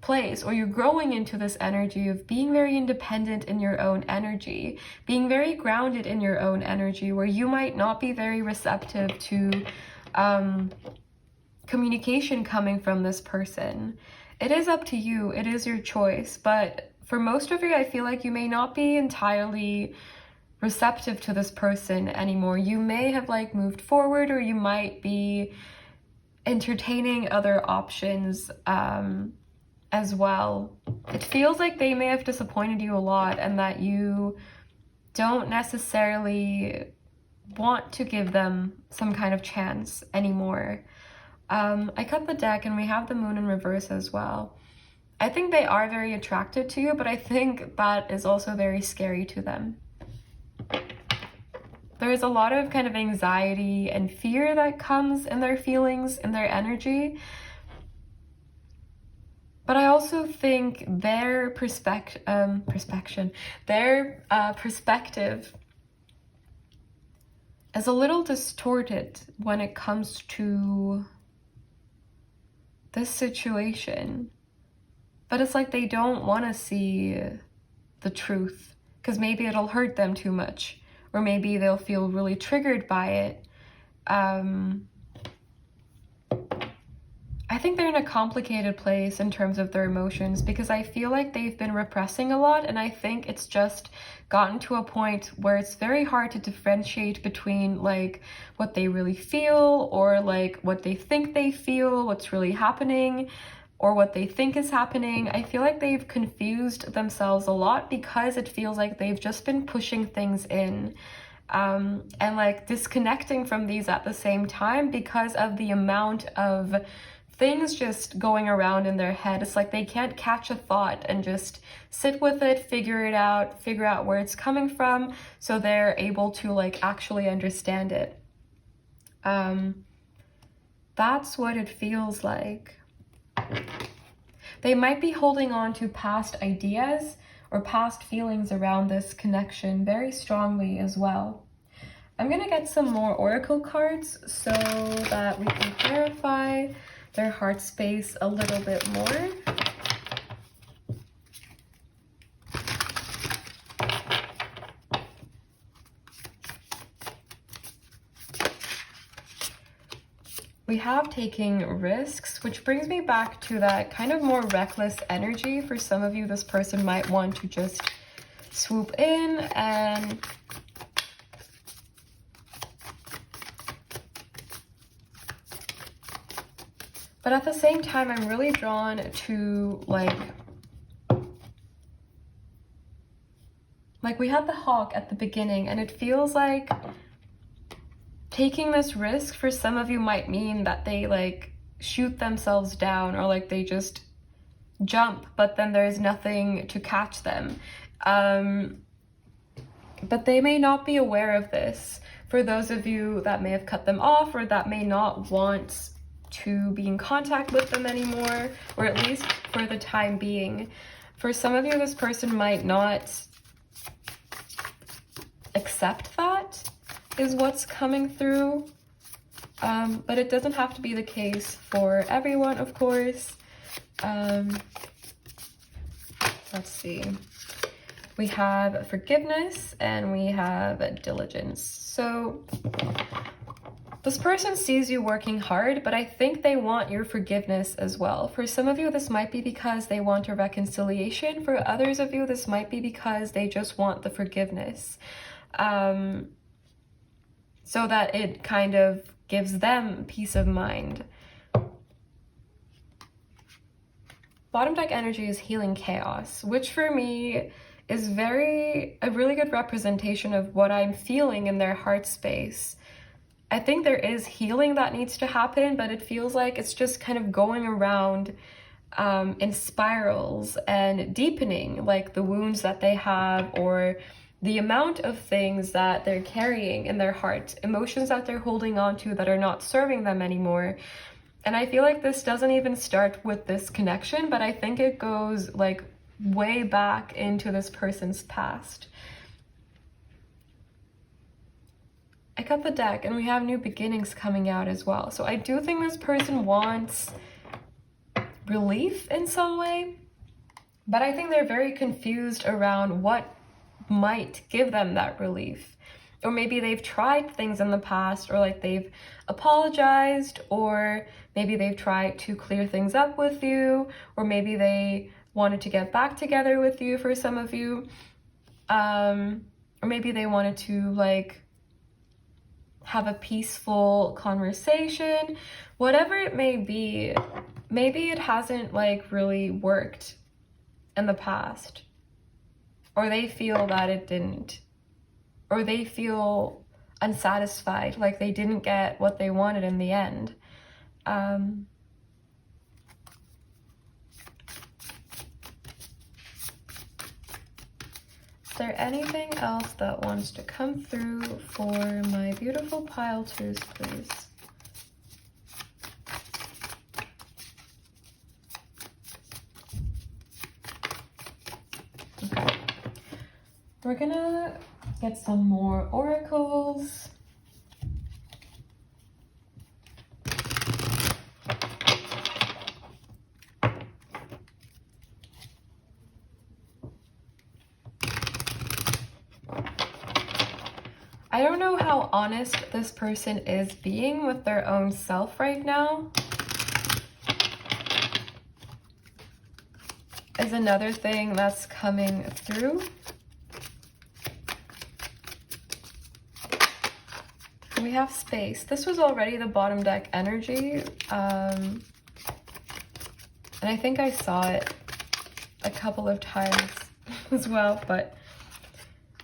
place, or you're growing into this energy of being very independent in your own energy, being very grounded in your own energy, where you might not be very receptive to communication coming from this person. It is up to you. It is your choice, but for most of you, I feel like you may not be entirely receptive to this person anymore. You may have like moved forward, or you might be entertaining other options as well. It feels like they may have disappointed you a lot, and that you don't necessarily want to give them some kind of chance anymore. I cut the deck and we have the Moon in reverse as well. I think they are very attracted to you, but I think that is also very scary to them. There is a lot of kind of anxiety and fear that comes in their feelings, in their energy. But I also think their perspective is a little distorted when it comes to this situation. But it's like they don't want to see the truth, because maybe it'll hurt them too much, or maybe they'll feel really triggered by it. I think they're in a complicated place in terms of their emotions, because I feel like they've been repressing a lot, and I think it's just gotten to a point where it's very hard to differentiate between like what they really feel, or like what they think they feel, what's really happening, or what they think is happening. I feel like they've confused themselves a lot, because it feels like they've just been pushing things in and like disconnecting from these at the same time because of the amount of things just going around in their head. It's like they can't catch a thought and just sit with it, figure out where it's coming from, so they're able to like actually understand it. That's what it feels like. They might be holding on to past ideas or past feelings around this connection very strongly as well. I'm gonna get some more oracle cards so that we can clarify their heart space a little bit more. We have taking risks, which brings me back to that kind of more reckless energy. For some of you, this person might want to just swoop in and but at the same time, I'm really drawn to like we had the hawk at the beginning, and it feels like taking this risk for some of you might mean that they like shoot themselves down, or like they just jump, but then there's nothing to catch them. But they may not be aware of this. For those of you that may have cut them off, or that may not want to be in contact with them anymore, or at least for the time being. For some of you, this person might not accept that is what's coming through, but it doesn't have to be the case for everyone, of course. Let's see. We have forgiveness and we have diligence. So this person sees you working hard, but I think they want your forgiveness as well. For some of you, this might be because they want a reconciliation. For others of you, this might be because they just want the forgiveness. So that it kind of gives them peace of mind. Bottom deck energy is healing chaos, which for me is a really good representation of what I'm feeling in their heart space. I think there is healing that needs to happen, but it feels like it's just kind of going around in spirals and deepening, like the wounds that they have, or the amount of things that they're carrying in their heart, emotions that they're holding on to that are not serving them anymore. And I feel like this doesn't even start with this connection, but I think it goes like way back into this person's past. I got the deck and we have new beginnings coming out as well. So I do think this person wants relief in some way, but I think they're very confused around what might give them that relief. Or maybe they've tried things in the past, or like they've apologized, or maybe they've tried to clear things up with you, or maybe they wanted to get back together with you for some of you, or maybe they wanted to like have a peaceful conversation. Whatever it may be, maybe it hasn't like really worked in the past, or they feel that it didn't, or they feel unsatisfied, like they didn't get what they wanted in the end. Is there anything else that wants to come through for my beautiful pile twos, please? Okay. We're gonna get some more oracles. I don't know how honest this person is being with their own self right now. Is another thing that's coming through. We have space. This was already the bottom deck energy. And I think I saw it a couple of times as well, but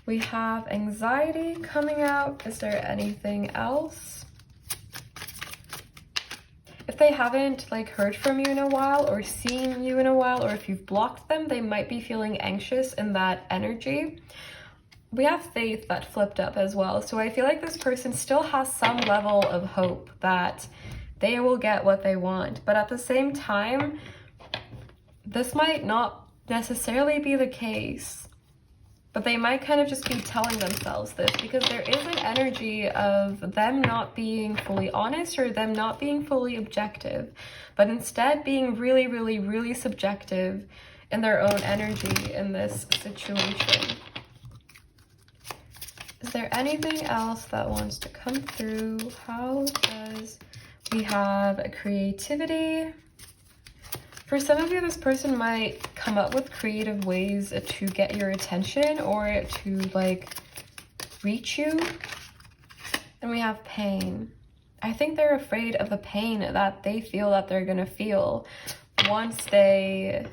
we have anxiety coming out. Is there anything else? If they haven't like heard from you in a while, or seen you in a while, or if you've blocked them, they might be feeling anxious in that energy. We have faith that flipped up as well. So I feel like this person still has some level of hope that they will get what they want. But at the same time, this might not necessarily be the case. But they might kind of just be telling themselves this, because there is an energy of them not being fully honest, or them not being fully objective, but instead being really, really, really subjective in their own energy in this situation. Is there anything else that wants to come through? How does we have a creativity? For some of you, this person might come up with creative ways to get your attention, or to like reach you. And we have pain. I think they're afraid of the pain that they feel that they're gonna feel once they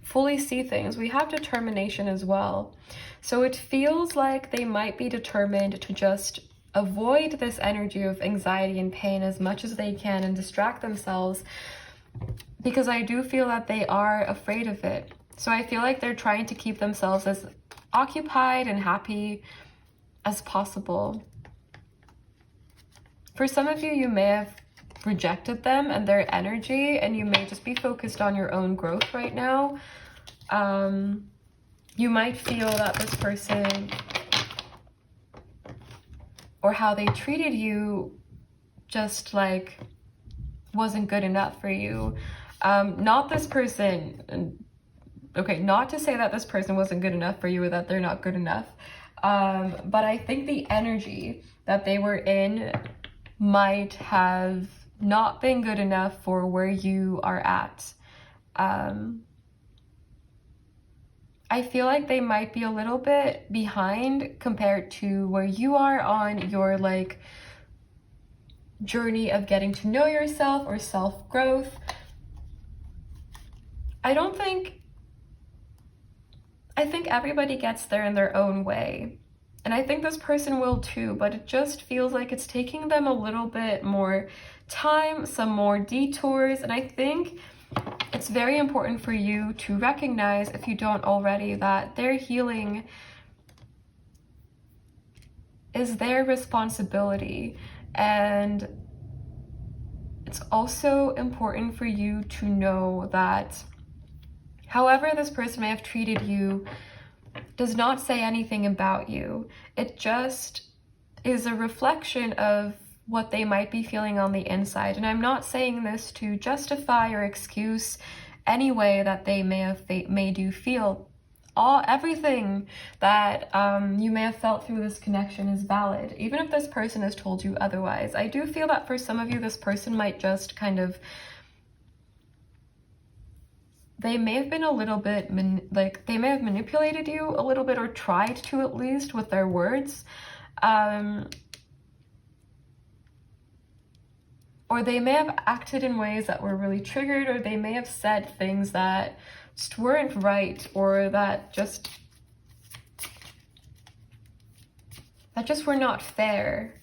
fully see things. We have determination as well. So it feels like they might be determined to just avoid this energy of anxiety and pain as much as they can and distract themselves, because I do feel that they are afraid of it. So I feel like they're trying to keep themselves as occupied and happy as possible. For some of you, you may have rejected them and their energy, and you may just be focused on your own growth right now. You might feel that this person, or how they treated you, just like wasn't good enough for you. Not this person, okay, not to say that this person wasn't good enough for you, or that they're not good enough, but I think the energy that they were in might have not been good enough for where you are at. I feel like they might be a little bit behind compared to where you are on your like journey of getting to know yourself or self-growth. I think everybody gets there in their own way. And I think this person will too, but it just feels like it's taking them a little bit more time, some more detours. And I think it's very important for you to recognize, if you don't already, that their healing is their responsibility. And it's also important for you to know that however this person may have treated you does not say anything about you. It just is a reflection of what they might be feeling on the inside. And I'm not saying this to justify or excuse any way that they may have made you feel. Everything that you may have felt through this connection is valid, even if this person has told you otherwise. I do feel that for some of you, this person might just kind of, they may have been a little bit, they may have manipulated you a little bit, or tried to at least, with their words. Or they may have acted in ways that were really triggered, or they may have said things that just weren't right, or that just were not fair.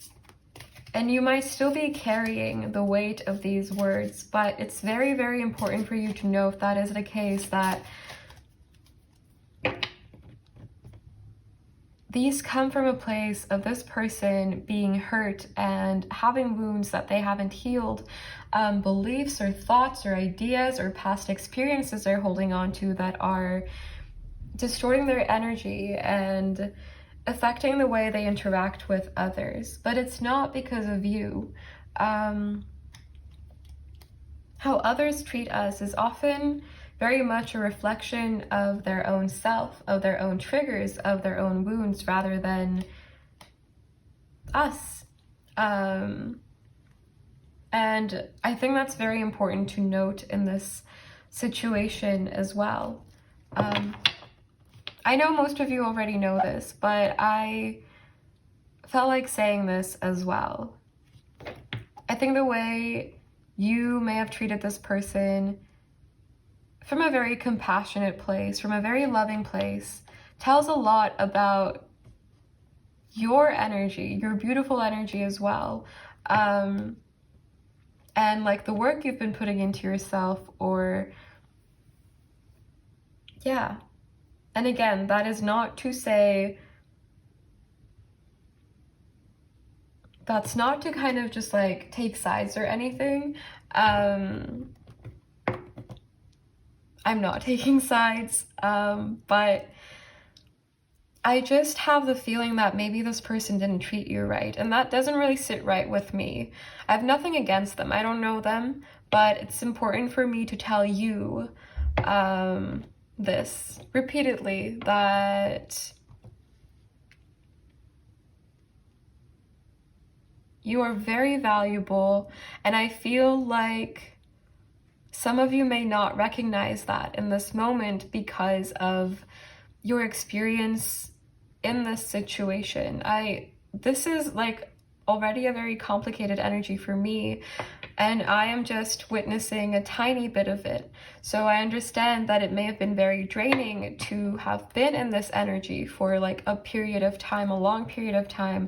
And you might still be carrying the weight of these words, but it's very, very important for you to know, if that is the case, that these come from a place of this person being hurt and having wounds that they haven't healed, beliefs or thoughts or ideas or past experiences they're holding on to that are distorting their energy and affecting the way they interact with others. But it's not because of you. How others treat us is often very much a reflection of their own self, of their own triggers, of their own wounds, rather than us. And I think that's very important to note in this situation as well. I know most of you already know this, but I felt like saying this as well. I think the way you may have treated this person from a very compassionate place, from a very loving place, tells a lot about your energy, your beautiful energy as well. And like the work you've been putting into yourself, or yeah. And again, that is not to say, that's not to kind of just like take sides or anything. I'm not taking sides, but I just have the feeling that maybe this person didn't treat you right, and that doesn't really sit right with me. I have nothing against them. I don't know them, but it's important for me to tell you this repeatedly, that you are very valuable, and I feel like some of you may not recognize that in this moment because of your experience in this situation. This is like already a very complicated energy for me, and I am just witnessing a tiny bit of it. So I understand that it may have been very draining to have been in this energy for like a period of time, a long period of time,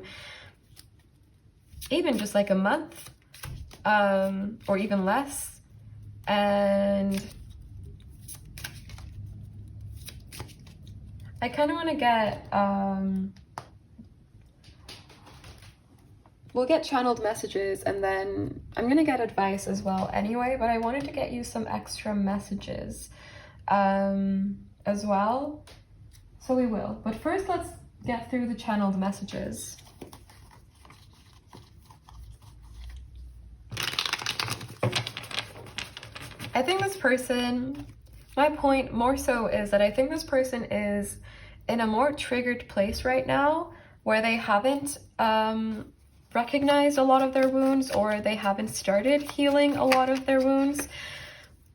even just like a month, or even less. And I kind of want to get, we'll get channeled messages, and then I'm going to get advice as well anyway, but I wanted to get you some extra messages as well. So we will. But first, let's get through the channeled messages. I think this person, my point more so is that I think this person is in a more triggered place right now, where they haven't recognized a lot of their wounds, or they haven't started healing a lot of their wounds.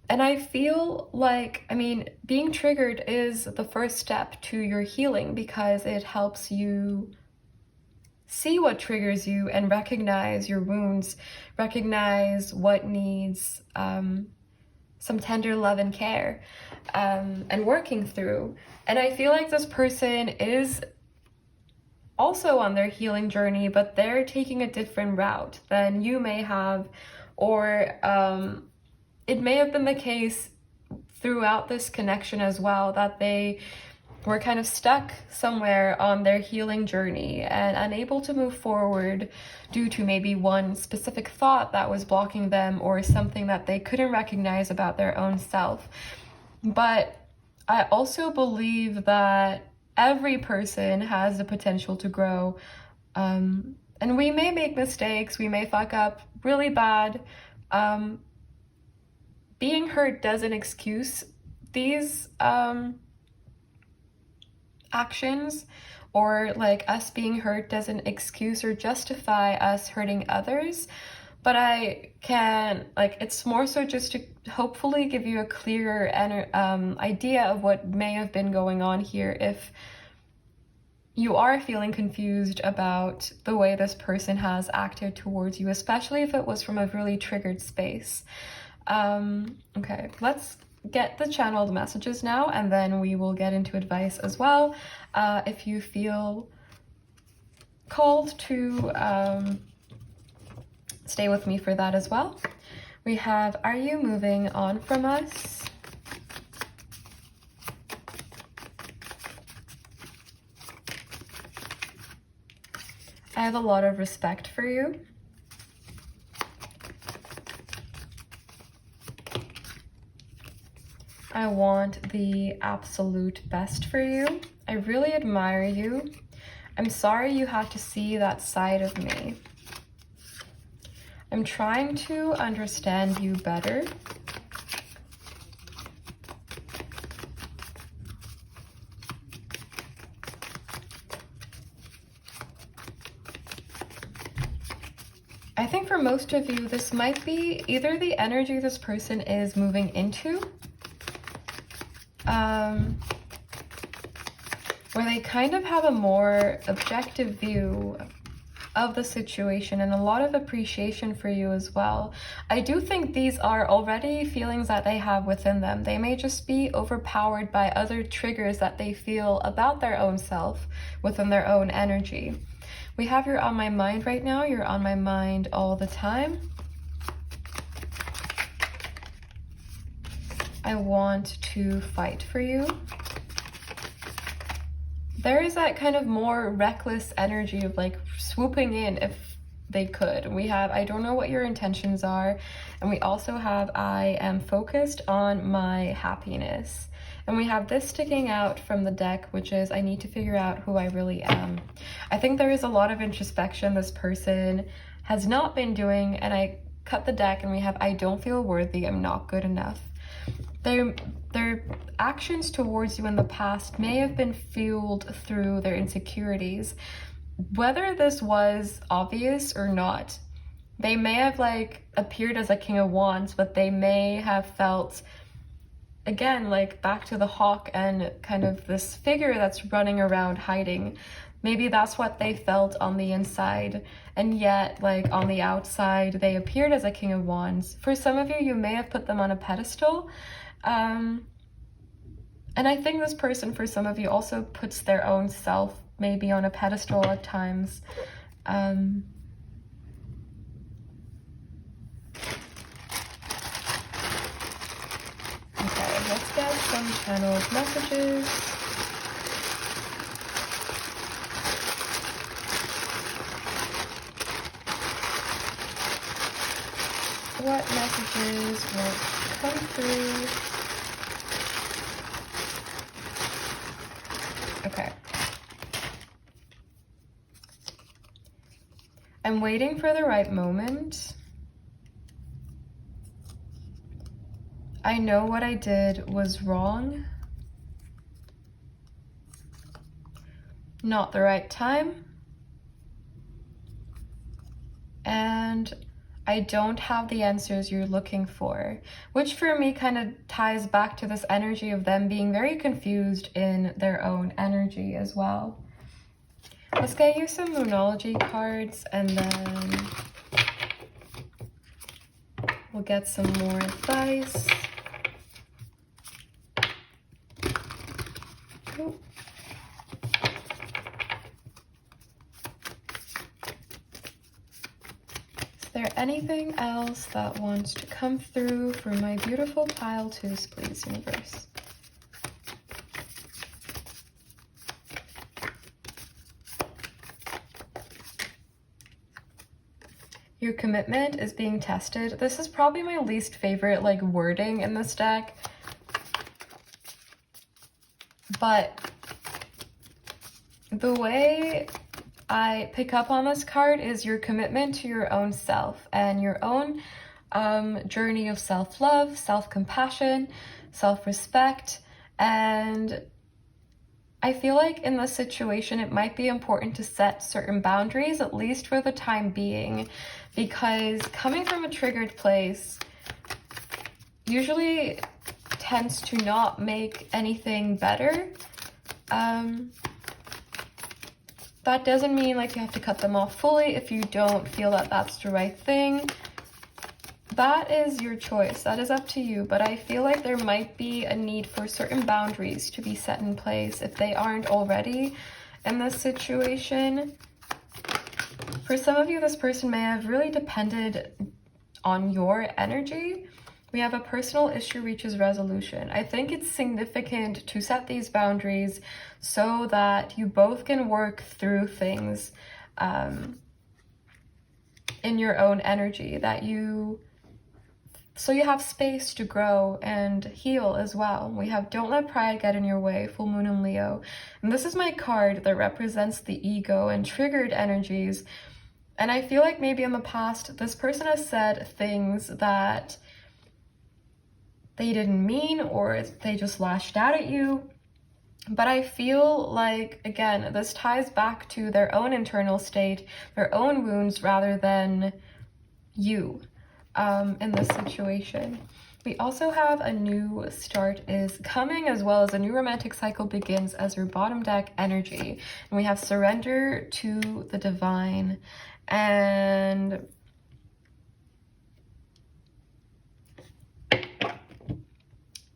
And I feel like, I mean, being triggered is the first step to your healing, because it helps you see what triggers you and recognize your wounds, recognize what needs some tender love and care, and working through. And I feel like this person is also on their healing journey, but they're taking a different route than you may have, or it may have been the case throughout this connection as well, that they were kind of stuck somewhere on their healing journey and unable to move forward due to maybe one specific thought that was blocking them, or something that they couldn't recognize about their own self. But I also believe that every person has the potential to grow, and we may make mistakes, we may fuck up really bad. Being hurt doesn't excuse these actions, or like us being hurt doesn't excuse or justify us hurting others. But I can, like, it's more so just to hopefully give you a clearer idea of what may have been going on here, if you are feeling confused about the way this person has acted towards you, especially if it was from a really triggered space. Okay, let's get the channeled messages now, and then we will get into advice as well, if you feel called to stay with me for that as well. We have, are you moving on from us? I have a lot of respect for you. I want the absolute best for you. I really admire you. I'm sorry you have to see that side of me. I'm trying to understand you better. I think for most of you, this might be either the energy this person is moving into, where they kind of have a more objective view of the situation and a lot of appreciation for you as well. I do think these are already feelings that they have within them. They may just be overpowered by other triggers that they feel about their own self within their own energy. We have you're on my mind right now. You're on my mind all the time. I want to fight for you. There is that kind of more reckless energy of like swooping in if they could. We have, I don't know what your intentions are. And we also have, I am focused on my happiness. And we have this sticking out from the deck, which is, I need to figure out who I really am. I think there is a lot of introspection this person has not been doing. And I cut the deck and we have, I don't feel worthy, I'm not good enough. Their actions towards you in the past may have been fueled through their insecurities. Whether this was obvious or not, they may have like appeared as a King of Wands, but they may have felt, again, like back to the hawk and kind of this figure that's running around hiding. Maybe that's what they felt on the inside, and yet like on the outside they appeared as a King of Wands. For some of you, you may have put them on a pedestal. And I think this person, for some of you, also puts their own self maybe on a pedestal at times. Okay, let's get some channeled messages. What messages will come through? Okay. I'm waiting for the right moment. I know what I did was wrong. Not the right time. And I don't have the answers you're looking for, which for me kind of ties back to this energy of them being very confused in their own energy as well. Let's get you some Moonology cards, and then we'll get some more advice. Oh. Is there anything else that wants to come through for my beautiful pile twos, please, universe? Your commitment is being tested. This is probably my least favorite like wording in this deck. But the way I pick up on this card is your commitment to your own self and your own journey of self-love, self-compassion, self-respect. And I feel like in this situation, it might be important to set certain boundaries, at least for the time being, because coming from a triggered place usually tends to not make anything better. That doesn't mean like you have to cut them off fully if you don't feel that that's the right thing. That is your choice. That is up to you. But I feel like there might be a need for certain boundaries to be set in place if they aren't already in this situation. For some of you, this person may have really depended on your energy. We have a personal issue reaches resolution. I think it's significant to set these boundaries so that you both can work through things in your own energy, so you have space to grow and heal as well. We have don't let pride get in your way, full moon in Leo. And this is my card that represents the ego and triggered energies. And I feel like maybe in the past, this person has said things that they didn't mean, or they just lashed out at you. But I feel like, again, this ties back to their own internal state, their own wounds, rather than you in this situation. We also have a new start is coming, as well as a new romantic cycle begins as your bottom deck energy. And we have surrender to the divine. And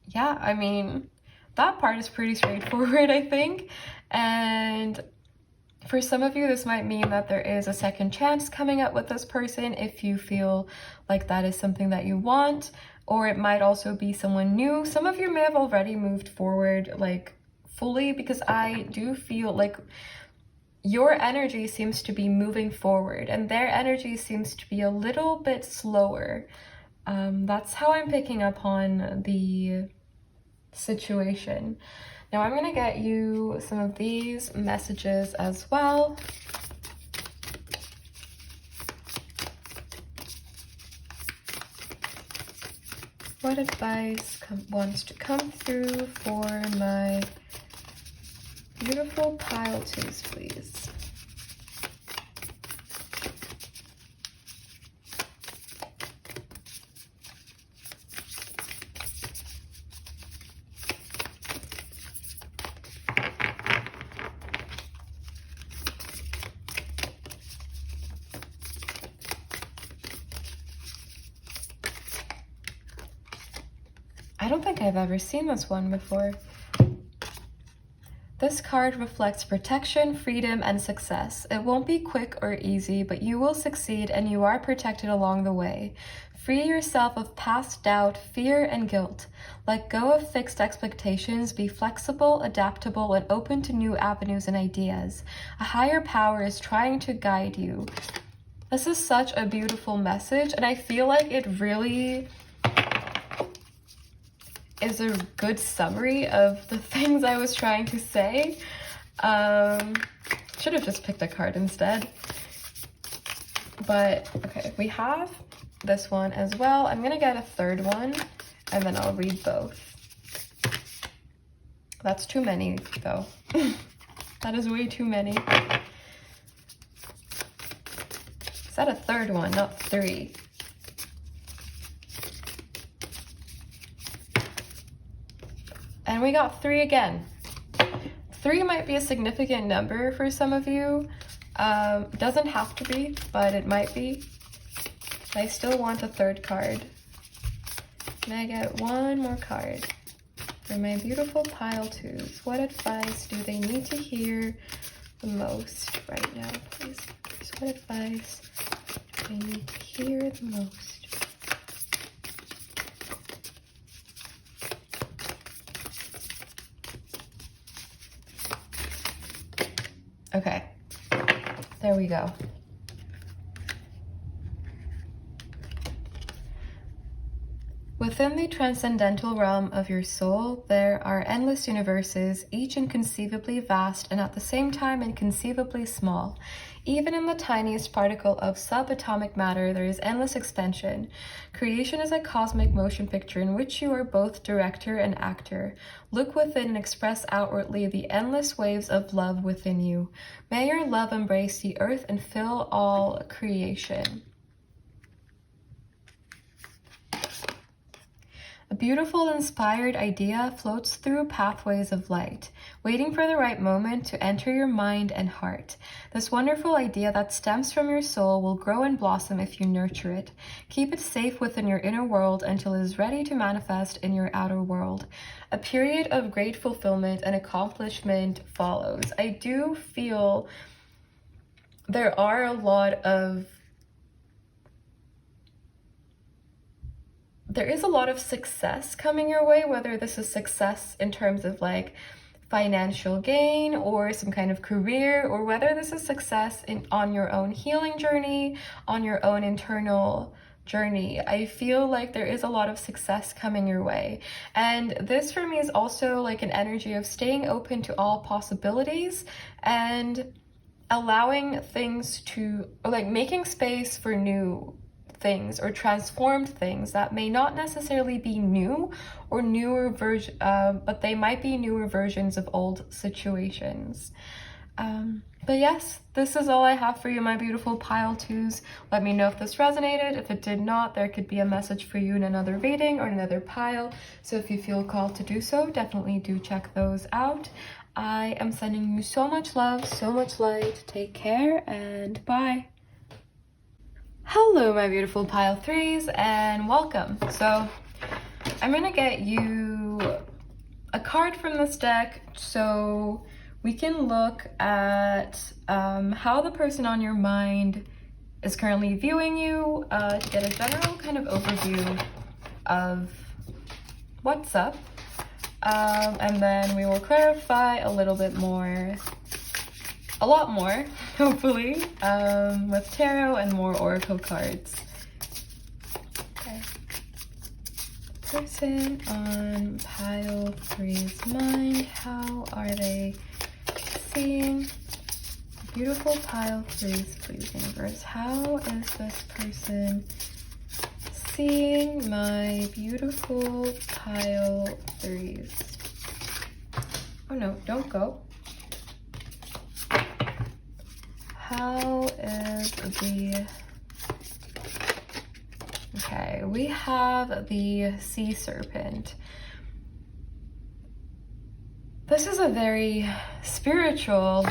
yeah, I mean, that part is pretty straightforward, I think. And for some of you, this might mean that there is a second chance coming up with this person if you feel like that is something that you want, or it might also be someone new. Some of you may have already moved forward like fully, because I do feel like your energy seems to be moving forward and their energy seems to be a little bit slower. That's how I'm picking up on the situation. Now I'm going to get you some of these messages as well. What advice wants to come through for my beautiful pile twos, please? I don't think I've ever seen this one before. This card reflects protection, freedom, and success. It won't be quick or easy, but you will succeed and you are protected along the way. Free yourself of past doubt, fear, and guilt. Let go of fixed expectations, be flexible, adaptable, and open to new avenues and ideas. A higher power is trying to guide you. This is such a beautiful message, and I feel like it really is a good summary of the things I was trying to say. Should have just picked a card instead. But okay, we have this one as well. I'm gonna get a third one and then I'll read both. That's too many though. That is way too many. Is that a third one, not three? And we got three again. 3 might be a significant number for some of you. Doesn't have to be, but it might be. I still want a 3rd card. Can I get one more card for my beautiful pile 2s? What advice do they need to hear the most right now, please? What advice do they need to hear the most? Okay, there we go. Within the transcendental realm of your soul, there are endless universes, each inconceivably vast and at the same time inconceivably small. Even in the tiniest particle of subatomic matter, there is endless extension. Creation is a cosmic motion picture in which you are both director and actor. Look within and express outwardly the endless waves of love within you. May your love embrace the earth and fill all creation. A beautiful, inspired idea floats through pathways of light, waiting for the right moment to enter your mind and heart. This wonderful idea that stems from your soul will grow and blossom if you nurture it. Keep it safe within your inner world until it is ready to manifest in your outer world. A period of great fulfillment and accomplishment follows. I do feel there are a lot of there is a lot of success coming your way, whether this is success in terms of like financial gain or some kind of career, or whether this is success on your own healing journey, on your own internal journey. I feel like there is a lot of success coming your way. And this for me is also like an energy of staying open to all possibilities and allowing things to, like making space for new things or transformed things that may not necessarily be new or newer version, but they might be newer versions of old situations. But yes, this is all I have for you, my beautiful pile 2s. Let me know if this resonated. If it did not, there could be a message for you in another reading or another pile. So if you feel called to do so, definitely do check those out. I am sending you so much love, so much light. Take care and bye. Hello, my beautiful pile 3s, and welcome. So I'm gonna get you a card from this deck so we can look at how the person on your mind is currently viewing you, to get a general kind of overview of what's up, and then we will clarify a little bit more, a lot more, hopefully, with tarot and more oracle cards. Okay. Person on pile 3's mind, how are they seeing beautiful pile 3's, please, universe? How is this person seeing my beautiful pile 3's? Oh no, don't go. How is the... Okay, we have the sea serpent. This is a very spiritual,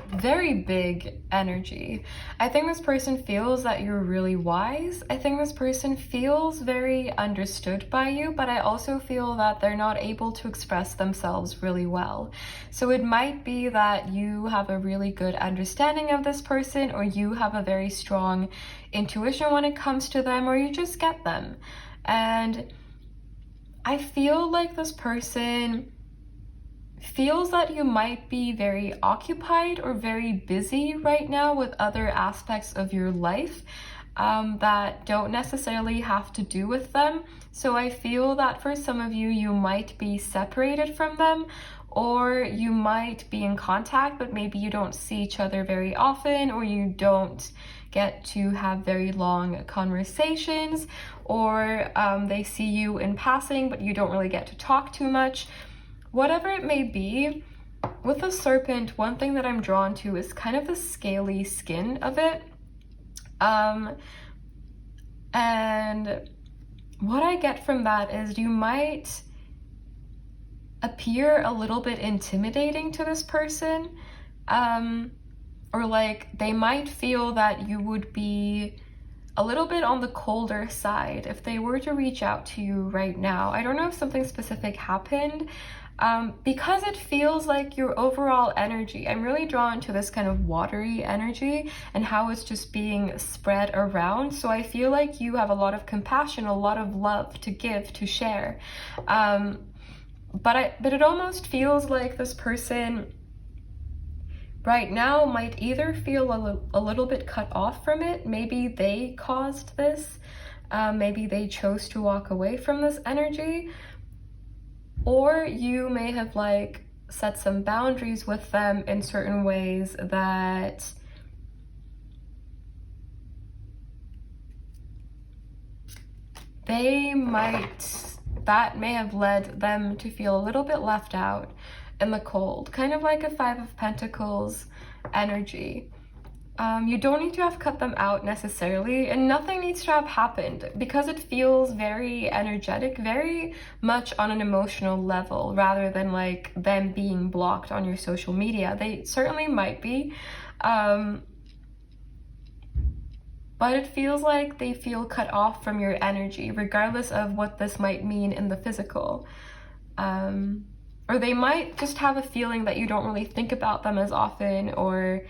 very big energy. I think this person feels that you're really wise. I think this person feels very understood by you, but I also feel that they're not able to express themselves really well. So it might be that you have a really good understanding of this person, or you have a very strong intuition when it comes to them, or you just get them. And I feel like this person feels that you might be very occupied or very busy right now with other aspects of your life that don't necessarily have to do with them. So I feel that for some of you, you might be separated from them, or you might be in contact, but maybe you don't see each other very often, or you don't get to have very long conversations, or they see you in passing, but you don't really get to talk too much. Whatever it may be, with the serpent, one thing that I'm drawn to is kind of the scaly skin of it. And what I get from that is you might appear a little bit intimidating to this person, or like they might feel that you would be a little bit on the colder side if they were to reach out to you right now. I don't know if something specific happened, because it feels like your overall energy, I'm really drawn to this kind of watery energy and how it's just being spread around. So I feel like you have a lot of compassion, a lot of love to give, to share. But it almost feels like this person right now might either feel a little bit cut off from it. Maybe they caused this. Maybe they chose to walk away from this energy. Or you may have like set some boundaries with them in certain ways that that may have led them to feel a little bit left out in the cold, kind of like a Five of Pentacles energy. You don't need to have cut them out necessarily, and nothing needs to have happened, because it feels very energetic, very much on an emotional level, rather than like them being blocked on your social media. They certainly might be, but it feels like they feel cut off from your energy, regardless of what this might mean in the physical. Or they might just have a feeling that you don't really think about them as often, or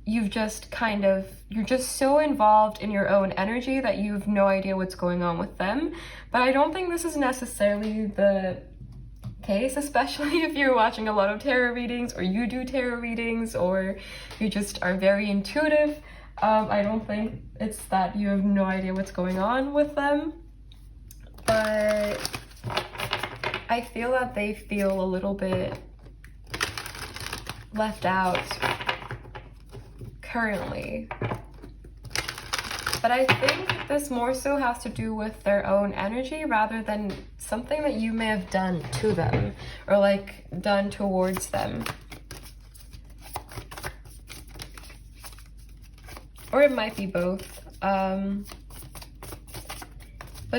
you're just so involved in your own energy that you have no idea what's going on with them. But I don't think this is necessarily the case, especially if you're watching a lot of tarot readings, or you do tarot readings, or you just are very intuitive. I don't think it's that you have no idea what's going on with them, but I feel that they feel a little bit left out currently. But I think this more so has to do with their own energy rather than something that you may have done to them or like done towards them. Or it might be both. But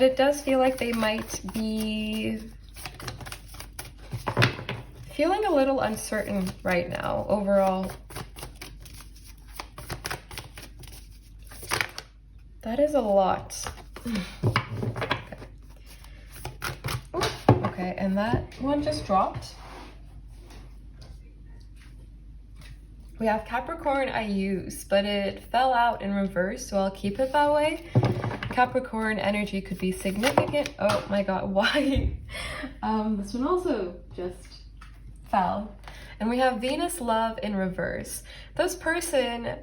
it does feel like they might be feeling a little uncertain right now overall. That is a lot. Okay. Okay, and that one just dropped. We have Capricorn I use, but it fell out in reverse, so I'll keep it that way. Capricorn energy could be significant. Oh my god, why? This one also just fell. And we have Venus love in reverse. This person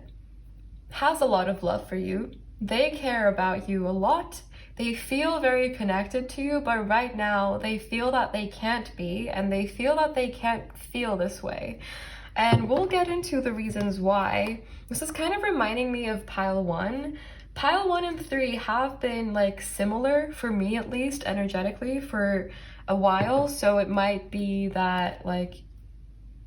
has a lot of love for you. They care about you a lot. They feel very connected to you, but right now they feel that they can't be, and they feel that they can't feel this way. And we'll get into the reasons why. This is kind of reminding me of pile 1. Pile 1 and 3 have been like similar, for me at least, energetically for a while. So it might be that like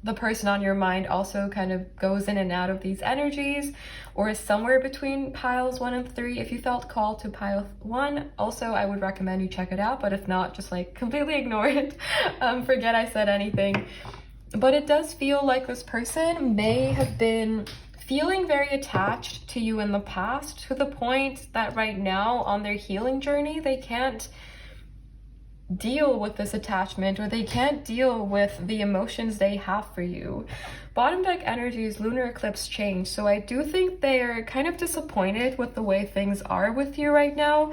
the person on your mind also kind of goes in and out of these energies, or is somewhere between piles 1 and 3. If you felt called to pile 1, also I would recommend you check it out, but if not, just like completely ignore it. Forget I said anything. But it does feel like this person may have been feeling very attached to you in the past, to the point that right now on their healing journey, they can't deal with this attachment, or they can't deal with the emotions they have for you. Bottom deck energies, lunar eclipse change, so I do think they're kind of disappointed with the way things are with you right now.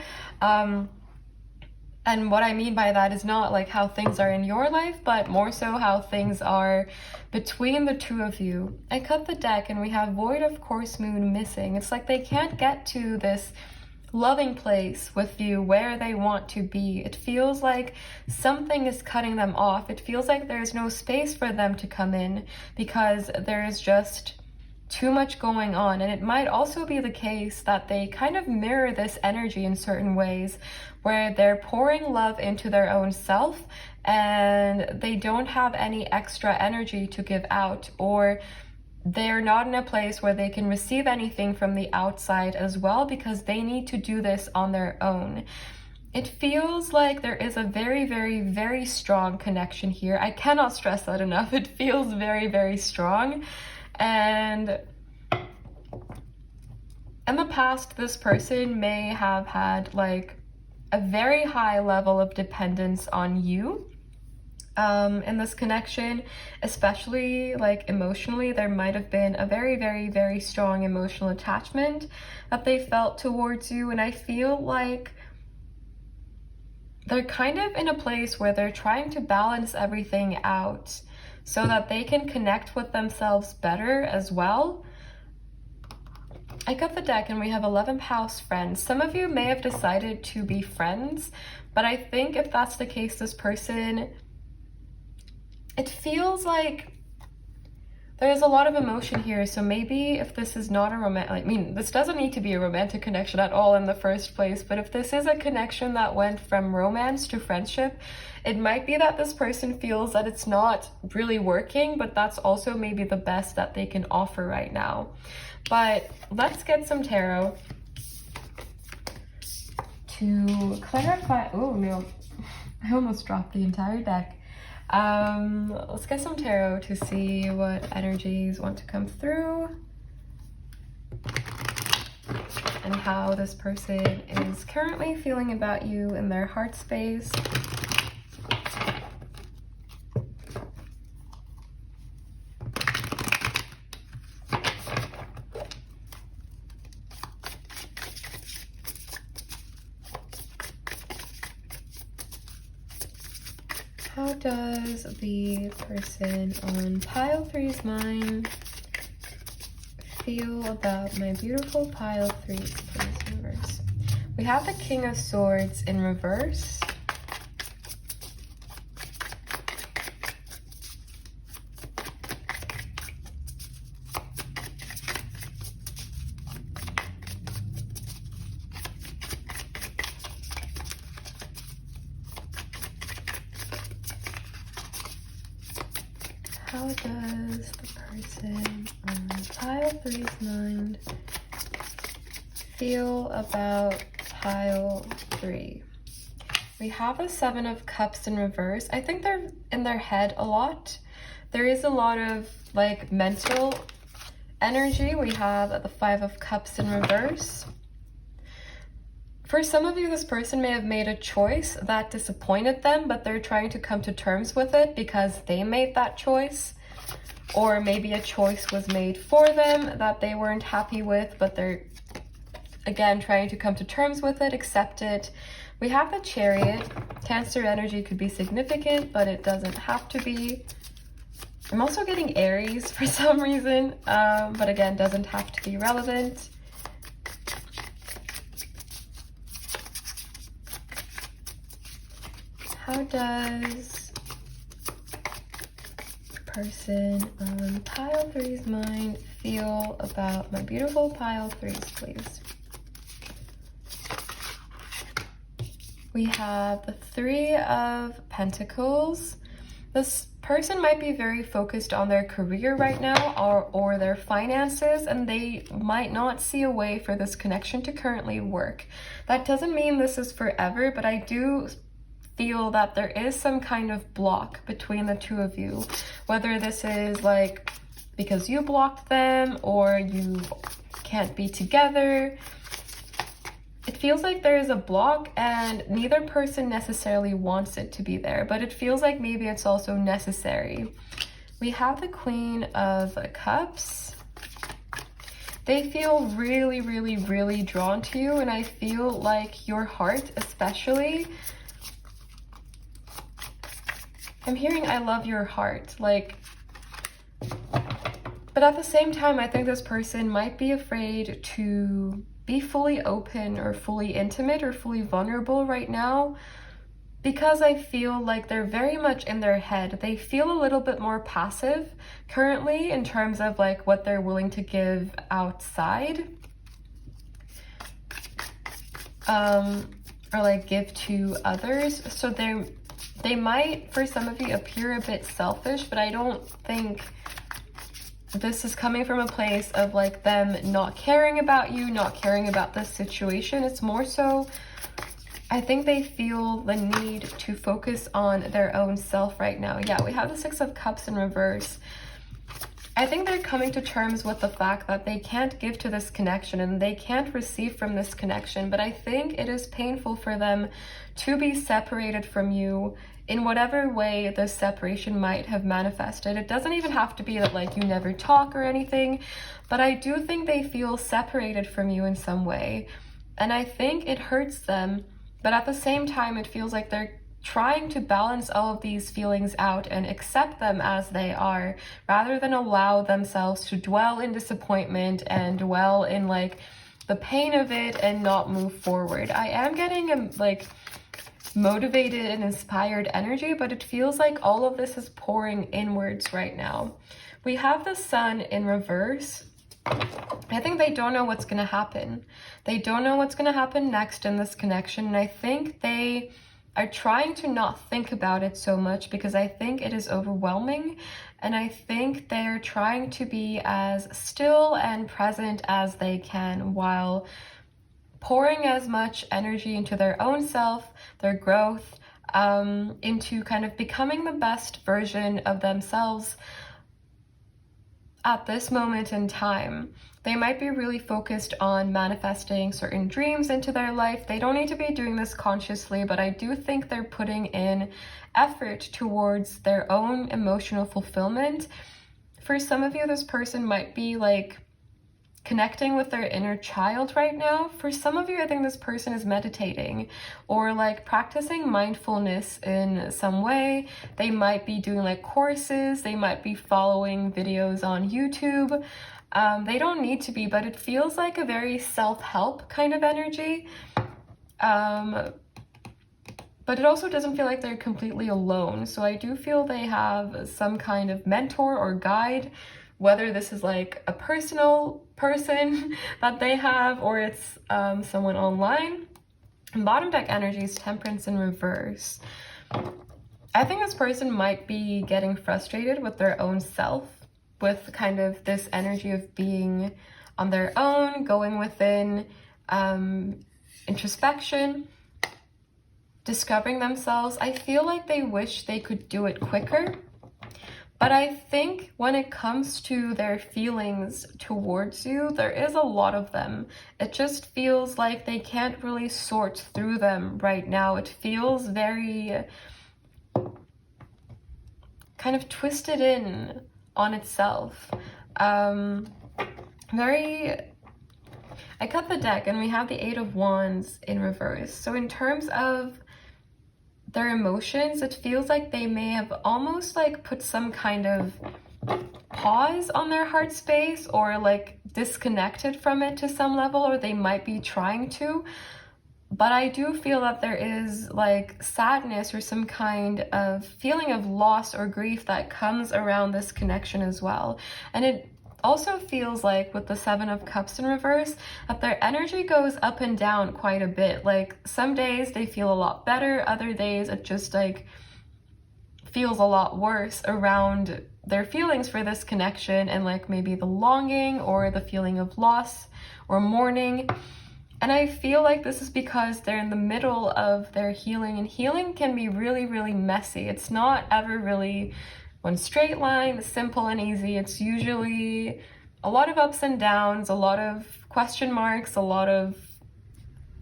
And what I mean by that is not like how things are in your life, but more so how things are between the two of you. I cut the deck and we have void of course moon missing. It's like they can't get to this loving place with you where they want to be. It feels like something is cutting them off. It feels like there's no space for them to come in because there's just too much going on. And it might also be the case that they kind of mirror this energy in certain ways, where they're pouring love into their own self and they don't have any extra energy to give out, or they're not in a place where they can receive anything from the outside as well, because they need to do this on their own. It feels like there is a very, very, very strong connection here. I cannot stress that enough. It feels very, very strong. And in the past, this person may have had like a very high level of dependence on you in this connection, especially like emotionally. There might have been a very, very, very strong emotional attachment that they felt towards you. And I feel like they're kind of in a place where they're trying to balance everything out so that they can connect with themselves better as well. I got the deck and we have 11th house friends. Some of you may have decided to be friends, but I think if that's the case, this person, it feels like there's a lot of emotion here. So maybe if this is not a romantic, I mean, this doesn't need to be a romantic connection at all in the first place, but if this is a connection that went from romance to friendship, it might be that this person feels that it's not really working, but that's also maybe the best that they can offer right now. But let's get some tarot to clarify. Oh no, I almost dropped the entire deck. Let's get some tarot to see what energies want to come through and how this person is currently feeling about you in their heart space. How does the person on pile 3's mind feel about my beautiful pile 3, please, in reverse? We have the King of Swords in reverse. How does the person on pile 3's mind feel about pile 3? We have a 7 of Cups in reverse. I think they're in their head a lot. There is a lot of like mental energy. We have the 5 of Cups in reverse. For some of you, this person may have made a choice that disappointed them, but they're trying to come to terms with it because they made that choice. Or maybe a choice was made for them that they weren't happy with, but they're, again, trying to come to terms with it, accept it. We have the Chariot. Cancer energy could be significant, but it doesn't have to be. I'm also getting Aries for some reason, but again, doesn't have to be relevant. How does the person on pile 3's mind feel about my beautiful pile 3's, please? We have the 3 of Pentacles. This person might be very focused on their career right now or their finances, and they might not see a way for this connection to currently work. That doesn't mean this is forever, but I do feel that there is some kind of block between the two of you, whether this is like because you blocked them or you can't be together. It feels like there is a block and neither person necessarily wants it to be there, but it feels like maybe it's also necessary. We have the Queen of Cups. They feel really, really, really drawn to you, and I feel like your heart especially, I'm hearing I love your heart, like, but at the same time, I think this person might be afraid to be fully open or fully intimate or fully vulnerable right now because I feel like they're very much in their head. They feel a little bit more passive currently in terms of like what they're willing to give outside or like give to others. So they might, for some of you, appear a bit selfish, but I don't think this is coming from a place of like them not caring about you, not caring about this situation. It's more so, I think they feel the need to focus on their own self right now. Yeah, we have the Six of Cups in reverse. I think they're coming to terms with the fact that they can't give to this connection and they can't receive from this connection, but I think it is painful for them to be separated from you in whatever way the separation might have manifested. It doesn't even have to be that like you never talk or anything, but I do think they feel separated from you in some way, and I think it hurts them, but at the same time it feels like they're trying to balance all of these feelings out and accept them as they are, rather than allow themselves to dwell in disappointment and dwell in like the pain of it and not move forward. I am getting like motivated and inspired energy, but it feels like all of this is pouring inwards right now. We have the Sun in reverse. I think they don't know what's going to happen. They don't know what's going to happen next in this connection, and I think they are trying to not think about it so much because I think it is overwhelming, and I think they're trying to be as still and present as they can while pouring as much energy into their own self, their growth, into kind of becoming the best version of themselves at this moment in time. They might be really focused on manifesting certain dreams into their life. They don't need to be doing this consciously, but I do think they're putting in effort towards their own emotional fulfillment. For some of you, this person might be like connecting with their inner child right now. For some of you, I think this person is meditating or like practicing mindfulness in some way. They might be doing like courses, they might be following videos on YouTube. They don't need to be, but it feels like a very self-help kind of energy. But it also doesn't feel like they're completely alone. So I do feel they have some kind of mentor or guide, whether this is like a personal person that they have or it's someone online. And bottom deck energy is Temperance in reverse. I think this person might be getting frustrated with their own self, with kind of this energy of being on their own, going within, introspection, discovering themselves. I feel like they wish they could do it quicker. But I think when it comes to their feelings towards you, there is a lot of them. It just feels like they can't really sort through them right now. It feels very kind of twisted in on itself. I cut the deck and we have the Eight of Wands in reverse. So in terms of their emotions, it feels like they may have almost like put some kind of pause on their heart space or like disconnected from it to some level, or they might be trying to. But I do feel that there is like sadness or some kind of feeling of loss or grief that comes around this connection as well. And it also feels like with the Seven of Cups in reverse that their energy goes up and down quite a bit. Like some days they feel a lot better, other days it just like feels a lot worse around their feelings for this connection and like maybe the longing or the feeling of loss or mourning. And I feel like this is because they're in the middle of their healing, and healing can be really, really messy. It's not ever really one straight line, simple and easy. It's usually a lot of ups and downs, a lot of question marks, a lot of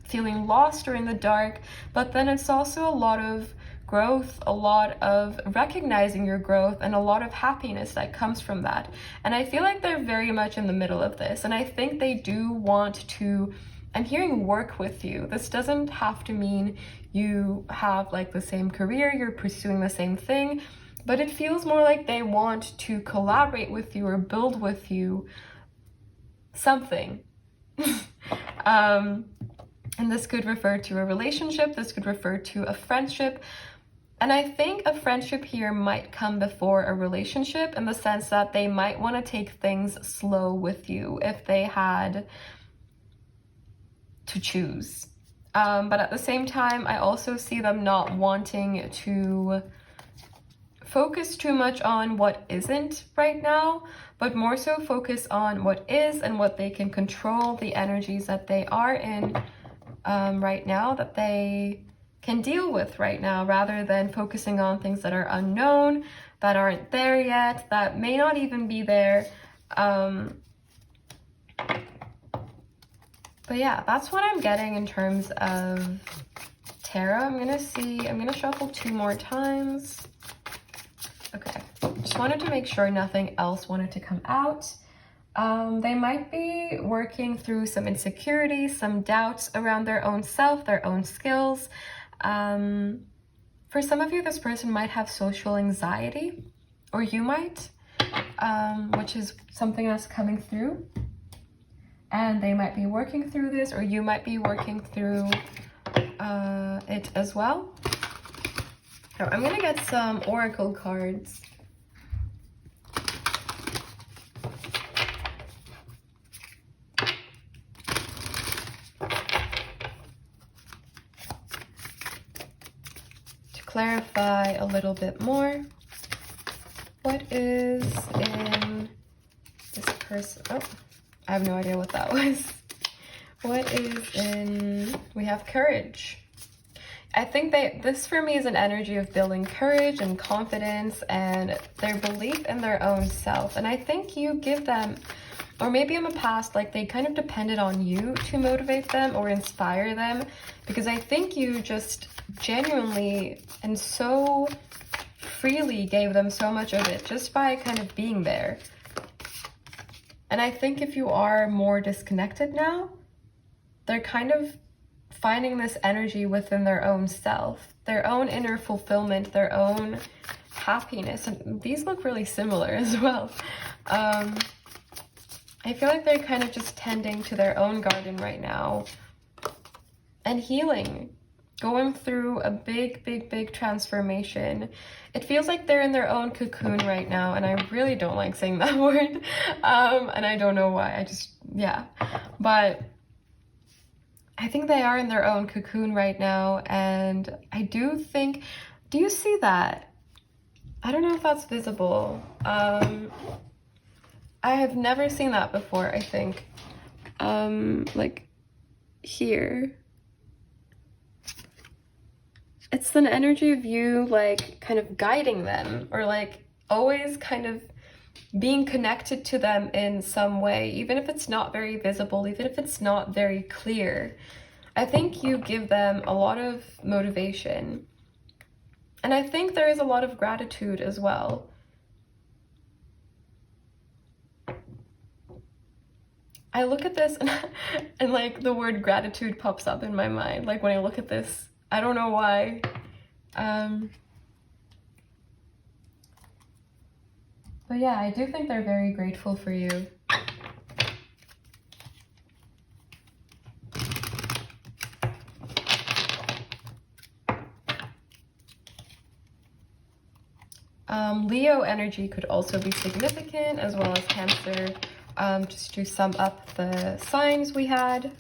feeling lost or in the dark, but then it's also a lot of growth, a lot of recognizing your growth, and a lot of happiness that comes from that. And I feel like they're very much in the middle of this, and I think they do want to, I'm hearing work with you. This doesn't have to mean you have like the same career, you're pursuing the same thing, but it feels more like they want to collaborate with you or build with you something. And this could refer to a relationship, this could refer to a friendship. And I think a friendship here might come before a relationship, in the sense that they might want to take things slow with you if they had to choose. But at the same time, I also see them not wanting to focus too much on what isn't right now, but more so focus on what is and what they can control, the energies that they are in right now that they can deal with right now, rather than focusing on things that are unknown, that aren't there yet, that may not even be there. But yeah, that's what I'm getting in terms of tarot. I'm gonna shuffle 2 more times. Okay, just wanted to make sure nothing else wanted to come out. They might be working through some insecurities, some doubts around their own self, their own skills. For some of you, this person might have social anxiety, or you might, which is something that's coming through. And they might be working through this, or you might be working through it as well. So I'm gonna get some oracle cards. Clarify a little bit more. What is in this person? Oh, I have no idea what that was. What is in, we have courage. I think this for me is an energy of building courage and confidence and their belief in their own self. And I think you give them, or maybe in the past, like they kind of depended on you to motivate them or inspire them, because I think you just genuinely and so freely gave them so much of it just by kind of being there. And I think if you are more disconnected now, they're kind of finding this energy within their own self, their own inner fulfillment, their own happiness. And these look really similar as well. I feel like they're kind of just tending to their own garden right now and healing, going through a big transformation. It feels like they're in their own cocoon right now, and I really don't like saying that word, and I don't know why. Yeah, but I think they are in their own cocoon right now, and I do think, do you see that? I don't know if that's visible. I have never seen that before, I think. Like here. It's an energy of you like kind of guiding them, or like always kind of being connected to them in some way, even if it's not very visible, even if it's not very clear. I think you give them a lot of motivation. And I think there is a lot of gratitude as well. I look at this and like the word gratitude pops up in my mind. Like when I look at this, I don't know why. But yeah, I do think they're very grateful for you. Leo energy could also be significant, as well as Cancer, just to sum up the signs we had.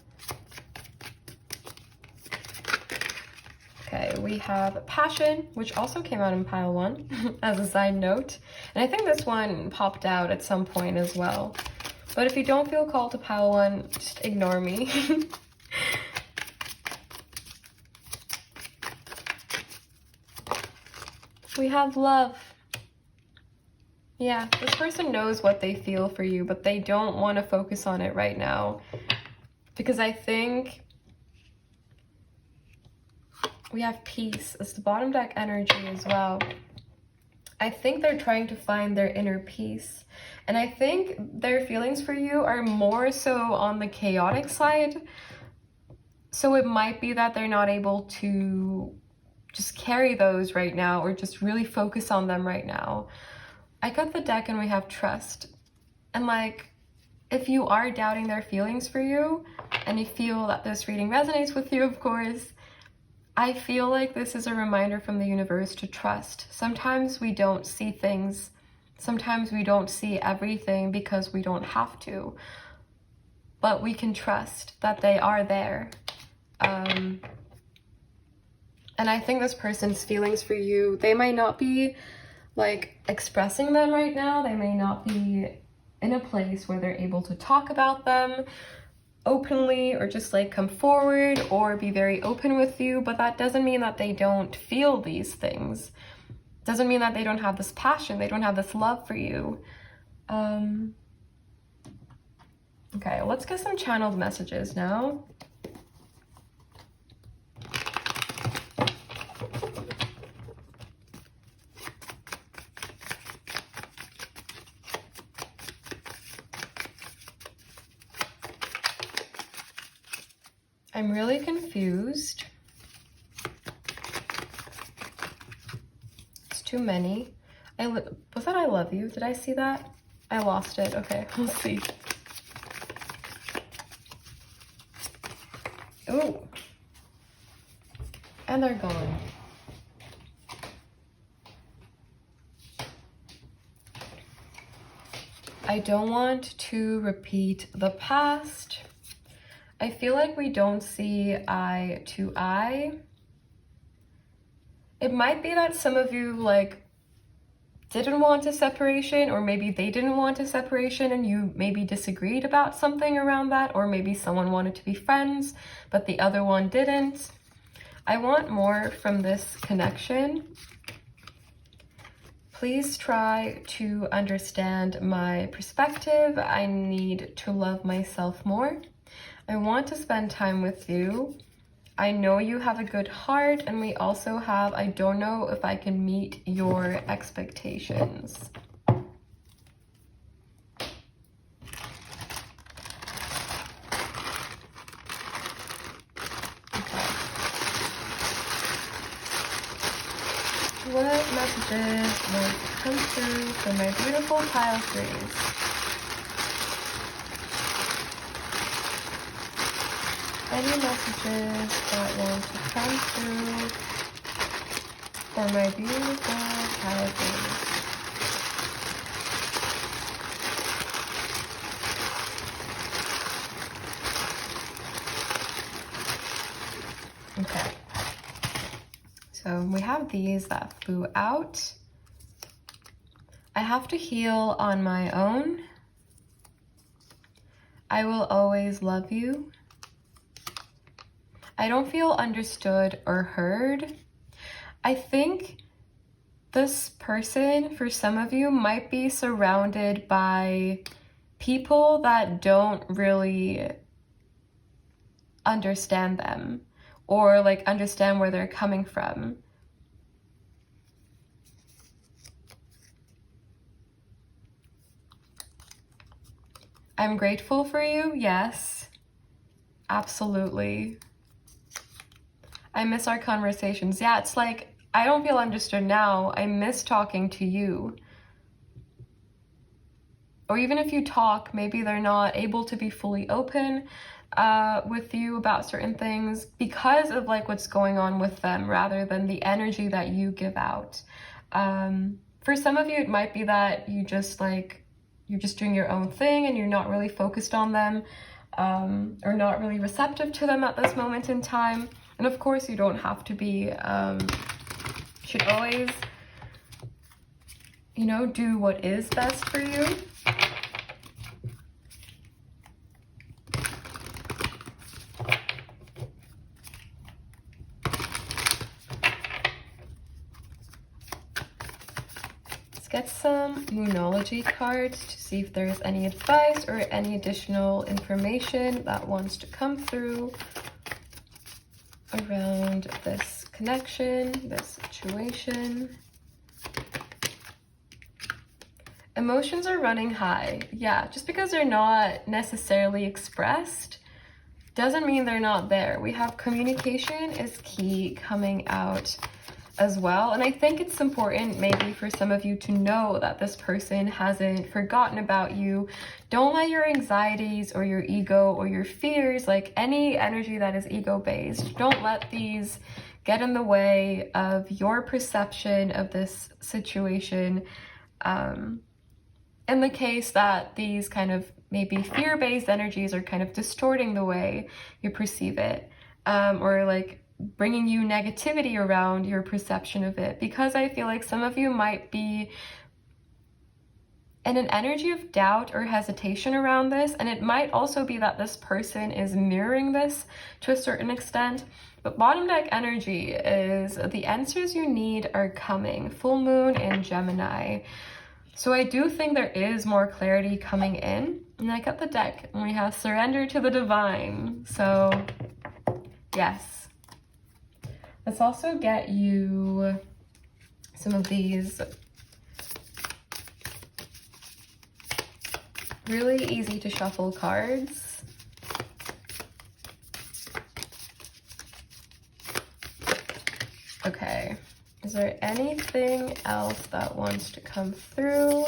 Okay, we have Passion, which also came out in pile 1 as a side note. And I think this one popped out at some point as well. But if you don't feel called to pile 1, just ignore me. We have Love. Yeah, this person knows what they feel for you, but they don't want to focus on it right now. Because I think we have Peace as the bottom deck energy as well. I think they're trying to find their inner peace. And I think their feelings for you are more so on the chaotic side. So it might be that they're not able to just carry those right now, or just really focus on them right now. I got the deck and we have Trust. And like, if you are doubting their feelings for you, and you feel that this reading resonates with you, of course, I feel like this is a reminder from the universe to trust. Sometimes we don't see things. Sometimes we don't see everything because we don't have to. But we can trust that they are there. And I think this person's feelings for you, they might not be like expressing them right now. They may not be in a place where they're able to talk about them. openly or just like come forward or be very open with you, but that doesn't mean that they don't feel these things. Doesn't mean that they don't have this passion, they don't have this love for you. Okay, let's get some channeled messages now. I'm really confused. It's too many. Was that I love you? Did I see that? I lost it. Okay, we'll see. Oh. And they're gone. I don't want to repeat the past. I feel like we don't see eye to eye. It might be that some of you like didn't want a separation, or maybe they didn't want a separation and you maybe disagreed about something around that, or maybe someone wanted to be friends but the other one didn't. I want more from this connection. Please try to understand my perspective. I need to love myself more. I want to spend time with you. I know you have a good heart, and we also have, I don't know if I can meet your expectations. What messages will come through for my beautiful pile threes? Any messages that want to come through for my beautiful pile threes? Okay. So we have these that flew out. I have to heal on my own. I will always love you. I don't feel understood or heard. I think this person, for some of you, might be surrounded by people that don't really understand them, or like understand where they're coming from. I'm grateful for you, yes, absolutely. I miss our conversations. Yeah, it's like, I don't feel understood now. I miss talking to you. Or even if you talk, maybe they're not able to be fully open with you about certain things because of like what's going on with them, rather than the energy that you give out. For some of you, it might be that you just like, you're just doing your own thing and you're not really focused on them, or not really receptive to them at this moment in time. And of course, you don't have to be, should always, you know, do what is best for you. Get some Moonology cards to see if there's any advice or any additional information that wants to come through around this connection, this situation. Emotions are running high. Yeah, just because they're not necessarily expressed doesn't mean they're not there. We have communication is key coming out as well. And I think it's important maybe for some of you to know that this person hasn't forgotten about you. Don't let your anxieties or your ego or your fears, like any energy that is ego-based, don't let these get in the way of your perception of this situation. In the case that these kind of maybe fear-based energies are kind of distorting the way you perceive it, or like bringing you negativity around your perception of it, because I feel like some of you might be in an energy of doubt or hesitation around this, and it might also be that this person is mirroring this to a certain extent. But bottom deck energy is the answers you need are coming. Full moon in Gemini. So I do think there is more clarity coming in. And I got the deck and we have surrender to the divine. So yes. Let's also get you some of these really easy to shuffle cards. Okay, is there anything else that wants to come through?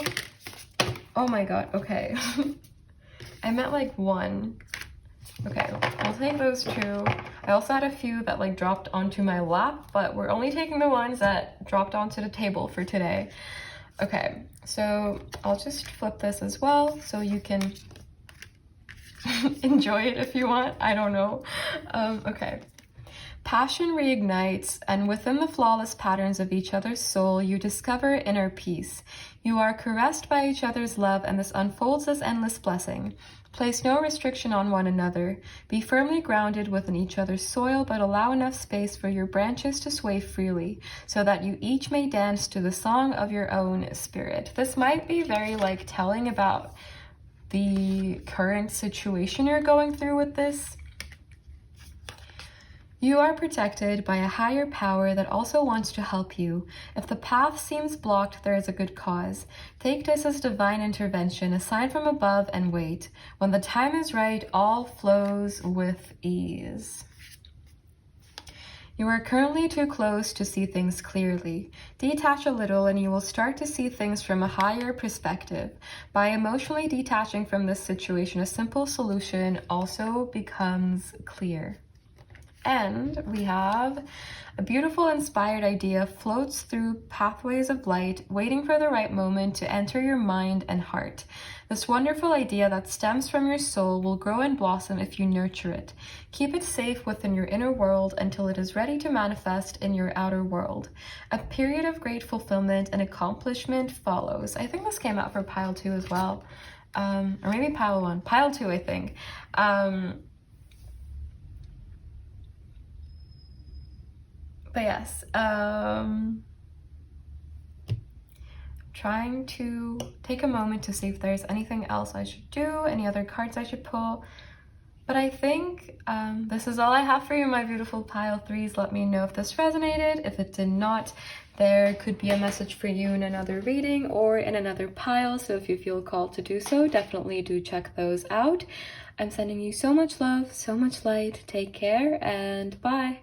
Oh my god, okay. I meant like one. Okay, I'll take those two. I also had a few that like dropped onto my lap, but we're only taking the ones that dropped onto the table for today. Okay, so I'll just flip this as well so you can enjoy it if you want. I don't know. Okay. Passion reignites, and within the flawless patterns of each other's soul, you discover inner peace. You are caressed by each other's love, and this unfolds as endless blessing. Place no restriction on one another. Be firmly grounded within each other's soil, but allow enough space for your branches to sway freely, so that you each may dance to the song of your own spirit. This might be very like telling about the current situation you're going through with this. You are protected by a higher power that also wants to help you. If the path seems blocked, there is a good cause. Take this as divine intervention, a sign from above, and wait. When the time is right, all flows with ease. You are currently too close to see things clearly. Detach a little and you will start to see things from a higher perspective. By emotionally detaching from this situation, a simple solution also becomes clear. And we have a beautiful inspired idea floats through pathways of light, waiting for the right moment to enter your mind and heart. This wonderful idea that stems from your soul will grow and blossom if you nurture it. Keep it safe within your inner world until it is ready to manifest in your outer world. A period of great fulfillment and accomplishment follows. I think this came out for pile 2 as well. Or maybe pile 1. Pile 2, I think. But yes, trying to take a moment to see if there's anything else I should do, any other cards I should pull. But I think this is all I have for you, my beautiful pile 3s. Let me know if this resonated. If it did not, there could be a message for you in another reading or in another pile. So if you feel called to do so, definitely do check those out. I'm sending you so much love, so much light. Take care and bye.